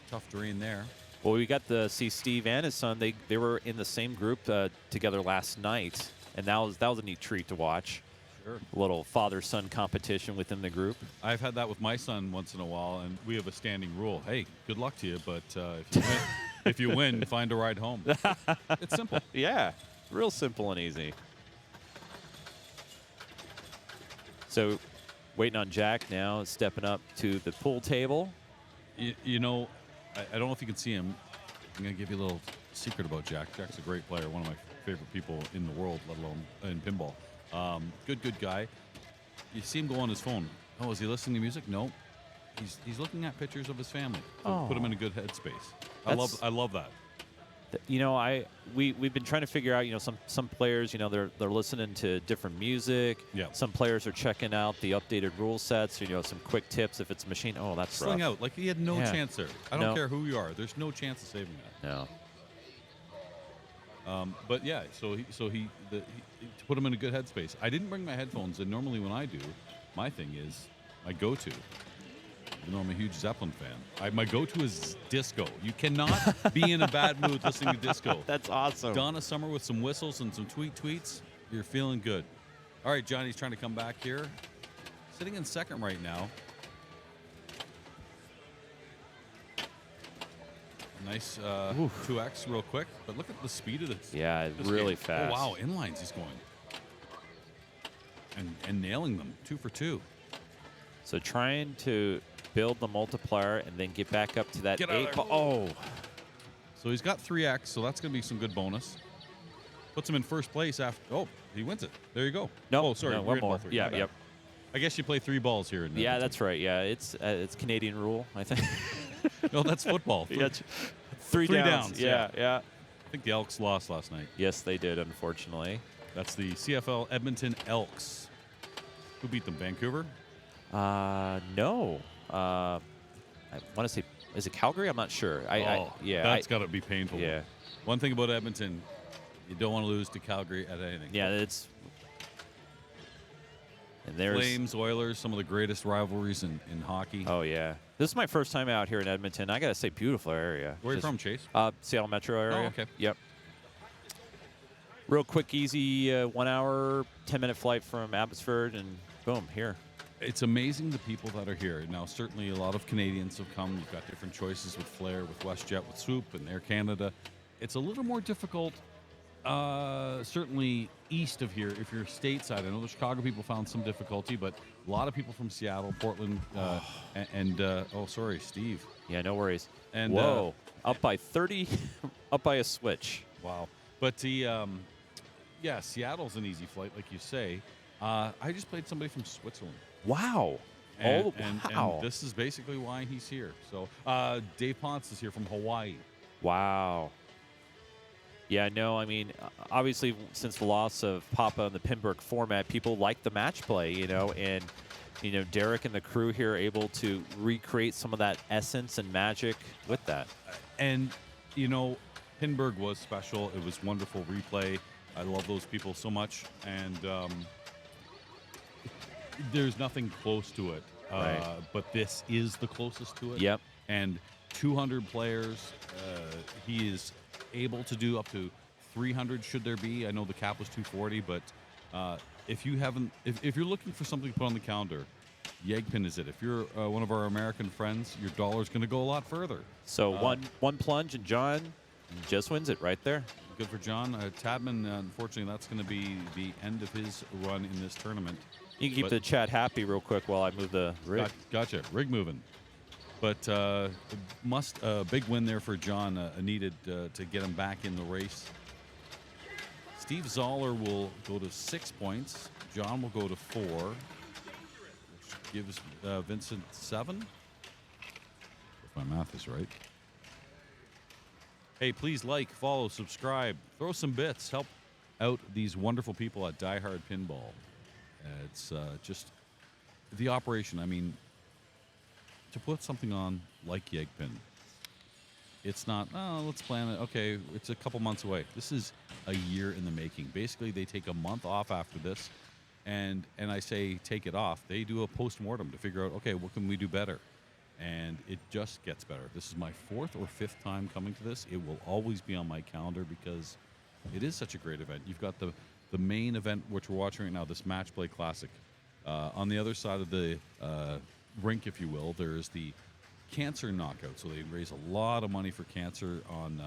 tough drain there.
Well, we got to see Steve and his son. They were in the same group together last night, and that was a neat treat to watch.
Sure.
A little father-son competition within the group.
I've had that with my son once in a while, and we have a standing rule. Hey, good luck to you, but if you win, find a ride home. It's simple.
Yeah, real simple and easy. So, waiting on Jack now, stepping up to the pool table.
You know, I don't know if you can see him. I'm going to give you a little secret about Jack. Jack's a great player, one of my favorite people in the world, let alone in pinball. Good guy. You see him go on his phone. Oh, is he listening to music? No. He's looking at pictures of his family.
Oh.
Put him in a good headspace. I love that.
You know, we've been trying to figure out. You know, some players, you know, they're listening to different music.
Yeah.
Some players are checking out the updated rule sets. You know, some quick tips if it's a machine. Oh, that's
Sling
rough.
out like he had no chance there. I don't care who you are. There's no chance of saving that.
No.
But yeah, so he to put him in a good headspace. I didn't bring my headphones, and normally when I do, my thing is my go-to. You know, I'm a huge Zeppelin fan. My go-to is disco. You cannot be in a bad mood listening to disco.
That's awesome.
Donna Summer with some whistles and some tweets. You're feeling good. All right, Johnny's trying to come back here. Sitting in second right now. Nice 2X real quick, but look at the speed of this.
Yeah,
this
really
game.
fast.
Oh, wow, inlines he's going. And nailing them, 2 for 2.
So trying to build the multiplier and then get back up to that
Get out of
8
there.
ball. Oh.
So he's got 3X, so that's going to be some good bonus. Puts him in first place after. Oh, he wins it. There you go.
No,
Oh, sorry.
no,
we're
one
in ball
more.
3.
Yeah,
My bad.
yep.
I guess you play 3 balls here. In
Yeah,
Edmonton.
that's right. Yeah, it's Canadian rule, I think.
No, that's football.
Yeah, three downs.
yeah.
Yeah.
I think the Elks lost last night.
Yes, they did, unfortunately.
That's the CFL Edmonton Elks. Who beat them? Vancouver?
No. I want to say, is it Calgary? I'm not sure.
That's got to be painful.
Yeah.
One thing about Edmonton, you don't want to lose to Calgary at anything.
Yeah, it's. And there's
Flames, Oilers, some of the greatest rivalries in hockey.
Oh yeah, this is my first time out here in Edmonton. I gotta say, beautiful area.
Where are you from, Chase?
Seattle metro area.
Oh, okay.
Yep. Real quick, easy 1 hour, 10-minute flight from Abbotsford, and boom, here.
It's amazing the people that are here. Now, certainly a lot of Canadians have come. You've got different choices with Flair, with WestJet, with Swoop, and Air Canada. It's a little more difficult, certainly east of here, if you're stateside. I know the Chicago people found some difficulty, but a lot of people from Seattle, Portland, oh, sorry, Steve.
Yeah, no worries.
And
whoa, up by 30, up by a switch.
Wow. But yeah, Seattle's an easy flight, like you say. I just played somebody from Switzerland.
Wow.
And,
wow.
And this is basically why he's here. So Dave Ponce is here from Hawaii.
Wow. Yeah, no, I mean, obviously, since the loss of Papa in the Pinburg format, people like the match play, and, Derek and the crew here are able to recreate some of that essence and magic with that.
And, Pinburg was special. It was wonderful replay. I love those people so much. And there's nothing close to it.
Right.
But this is the closest to it.
Yep.
And 200 players. He is able to do up to 300 should there be. I know the cap was 240, but if you're looking for something to put on the calendar, YEGPIN is it. If you're one of our American friends, your dollar's going to go a lot further.
So one plunge, and John just wins it right there.
Good for John. Tadman, unfortunately, that's going to be the end of his run in this tournament.
You can keep the chat happy real quick while I move the rig.
Gotcha. Rig moving. But big win there for John, needed to get him back in the race. Steve Zoller will go to 6 points. John will go to 4, which gives Vincent 7. If my math is right. Hey, please like, follow, subscribe, throw some bits, help out these wonderful people at Die Hard Pinball. It's just the operation. I mean, to put something on like YEGPIN, it's not, let's plan it. Okay, it's a couple months away. This is a year in the making. Basically, they take a month off after this, and I say take it off. They do a post-mortem to figure out, okay, what can we do better? And it just gets better. This is my 4th or 5th time coming to this. It will always be on my calendar because it is such a great event. You've got the main event, which we're watching right now, this Match Play Classic. On the other side of the rink, if you will, there's the cancer knockout. So they raise a lot of money for cancer on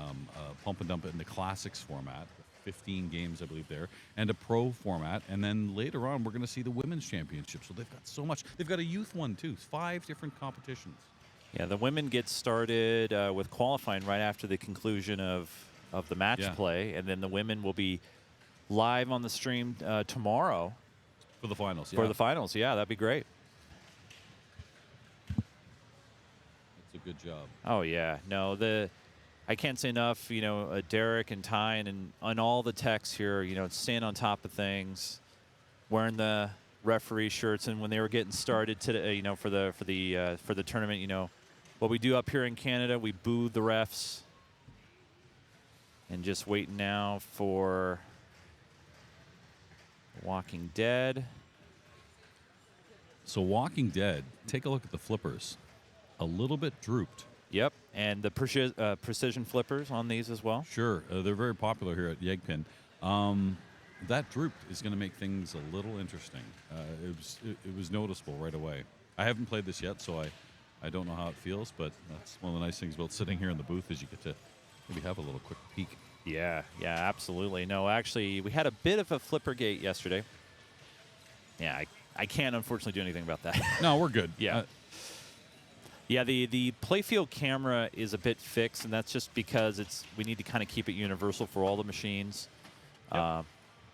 Pump and Dump It in the Classics format. 15 games, I believe, there, and a pro format. And then later on, we're going to see the Women's Championship. So they've got so much. They've got a youth one, too. 5 different competitions.
Yeah, the women get started with qualifying right after the conclusion of the match play. And then the women will be live on the stream tomorrow.
For the finals,
For the finals, yeah, that'd be great.
That's a good job.
Oh, yeah. No, I can't say enough, Derek and Ty and on all the techs here, staying on top of things, wearing the referee shirts. And when they were getting started today, for the tournament, what we do up here in Canada, we boo the refs. And just waiting now for Walking Dead.
So Walking Dead, take a look at the flippers. A little bit drooped.
Yep, and the precision flippers on these as well.
Sure, they're very popular here at YEGPIN. That drooped is going to make things a little interesting. It was noticeable right away. I haven't played this yet, so I don't know how it feels, but that's one of the nice things about sitting here in the booth is you get to maybe have a little quick peek.
Yeah, absolutely. No, actually, we had a bit of a flipper gate yesterday. Yeah, I can't unfortunately do anything about that.
No, we're good.
Yeah. Yeah, the playfield camera is a bit fixed, and that's just because we need to kind of keep it universal for all the machines.
Yep.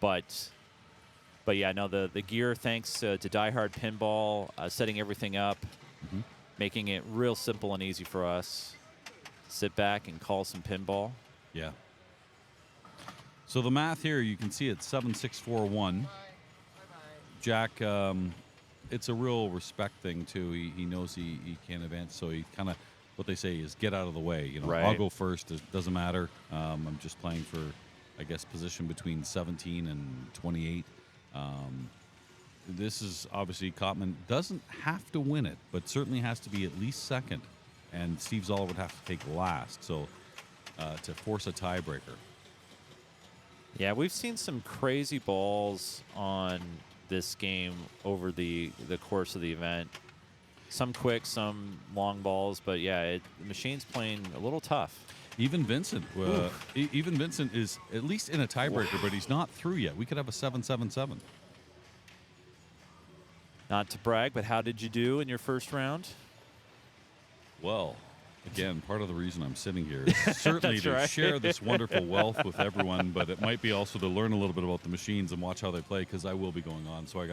But yeah, no, the gear, thanks to Die Hard Pinball, setting everything up, making it real simple and easy for us. Sit back and call some pinball.
Yeah. So the math here, you can see it's 7-6-4-1. Jack, it's a real respect thing, too. He knows he can't advance, so he kind of, what they say is get out of the way.
Right.
I'll go first. It doesn't matter. I'm just playing for, I guess, position between 17 and 28. This is obviously Kottman doesn't have to win it, but certainly has to be at least second. And Steve Zoll would have to take last, so to force a tiebreaker.
Yeah, we've seen some crazy balls on this game over the course of the event. Some quick, some long balls, but yeah, the machine's playing a little tough.
Even Vincent is at least in a tiebreaker, but he's not through yet. We could have a 7-7-7.
Not to brag, but how did you do in your first round?
Well, again, part of the reason I'm sitting here is certainly to share this wonderful wealth with everyone, but it might be also to learn a little bit about the machines and watch how they play, because I will be going on. So I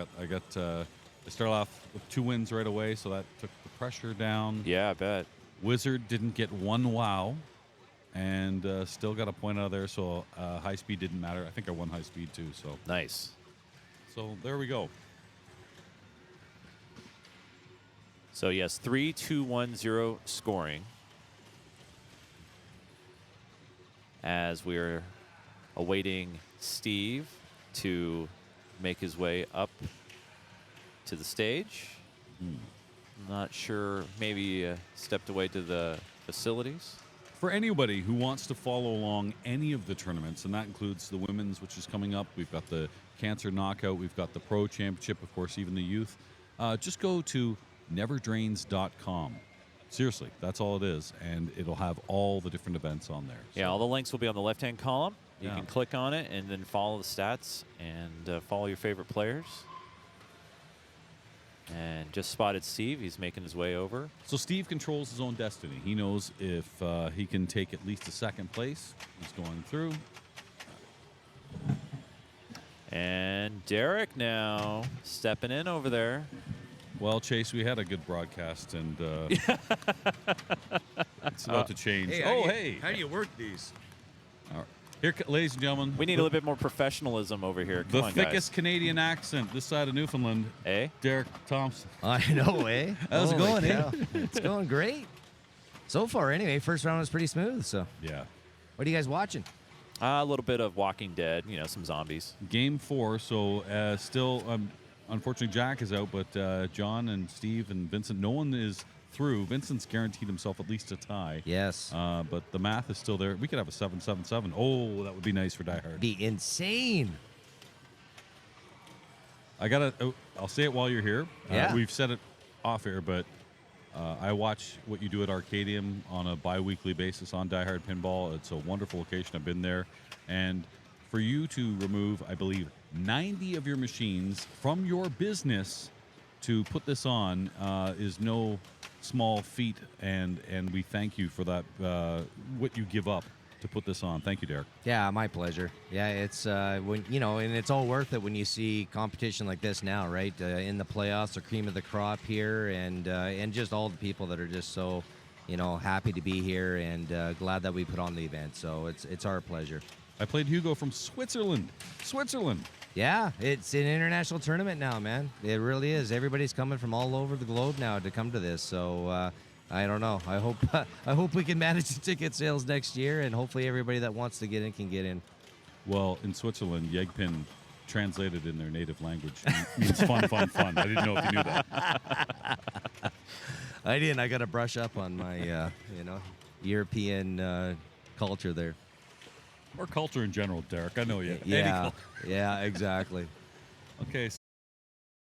started off with 2 wins right away, so that took the pressure down.
Yeah, I bet.
Wizard didn't get 1 wow, and still got a point out of there, so high speed didn't matter. I think I won high speed too. So
nice.
So there we go.
So yes, 3-2-1-0 scoring. As we're awaiting Steve to make his way up to the stage. Not sure, maybe stepped away to the facilities.
For anybody who wants to follow along any of the tournaments, and that includes the women's, which is coming up, we've got the Cancer Knockout, we've got the Pro Championship, of course, even the youth, just go to neverdrains.com. Seriously, that's all it is, and it'll have all the different events on there.
Yeah, all the links will be on the left-hand column. You
Yeah.
can click on it and then follow the stats and follow your favorite players. And just spotted Steve. He's making his way over.
So Steve controls his own destiny. He knows if he can take at least a second place. He's going through.
And Derek now stepping in over there.
Well, Chase, we had a good broadcast, and it's about to change. Hey.
How do you work these?
All right. Here, ladies and gentlemen.
We need a little bit more professionalism over here. Come
The
on,
thickest
guys.
Canadian accent this side of Newfoundland.
Eh?
Derek Thompson.
I know, eh?
How's it
Holy
going, eh?
cow. It's going great. So far, anyway. First round was pretty smooth, so.
Yeah.
What are you guys watching?
A little bit of Walking Dead, you know, some zombies.
Game 4, so still, unfortunately, Jack is out, but John and Steve and Vincent, no one is through. Vincent's guaranteed himself at least a tie.
Yes.
But the math is still there. We could have a 7-7-7. Oh, that would be nice for Die Hard.
Be insane.
I'll say it while you're here.
Yeah.
We've said it off air, but I watch what you do at Arcadium on a bi-weekly basis on Die Hard Pinball. It's a wonderful location. I've been there. And for you to remove, I believe, 90 of your machines from your business to put this on is no small feat, and we thank you for that, what you give up to put this on. Thank you, Derek.
Yeah, my pleasure. Yeah, it's when and it's all worth it when you see competition like this now, right? In the playoffs, the cream of the crop here, and just all the people that are just so, happy to be here and glad that we put on the event. So it's our pleasure.
I played Hugo from Switzerland.
Yeah, it's an international tournament now, man. It really is. Everybody's coming from all over the globe now to come to this. So I don't know. I hope we can manage the ticket sales next year, and hopefully everybody that wants to get in can get in.
Well, in Switzerland, YEGPIN translated in their native language means fun, fun, fun. I didn't know if you knew that.
I didn't. I got to brush up on my, European culture there.
Or culture in general, Derek. I know you. Any
Yeah,
culture.
yeah, exactly.
Okay.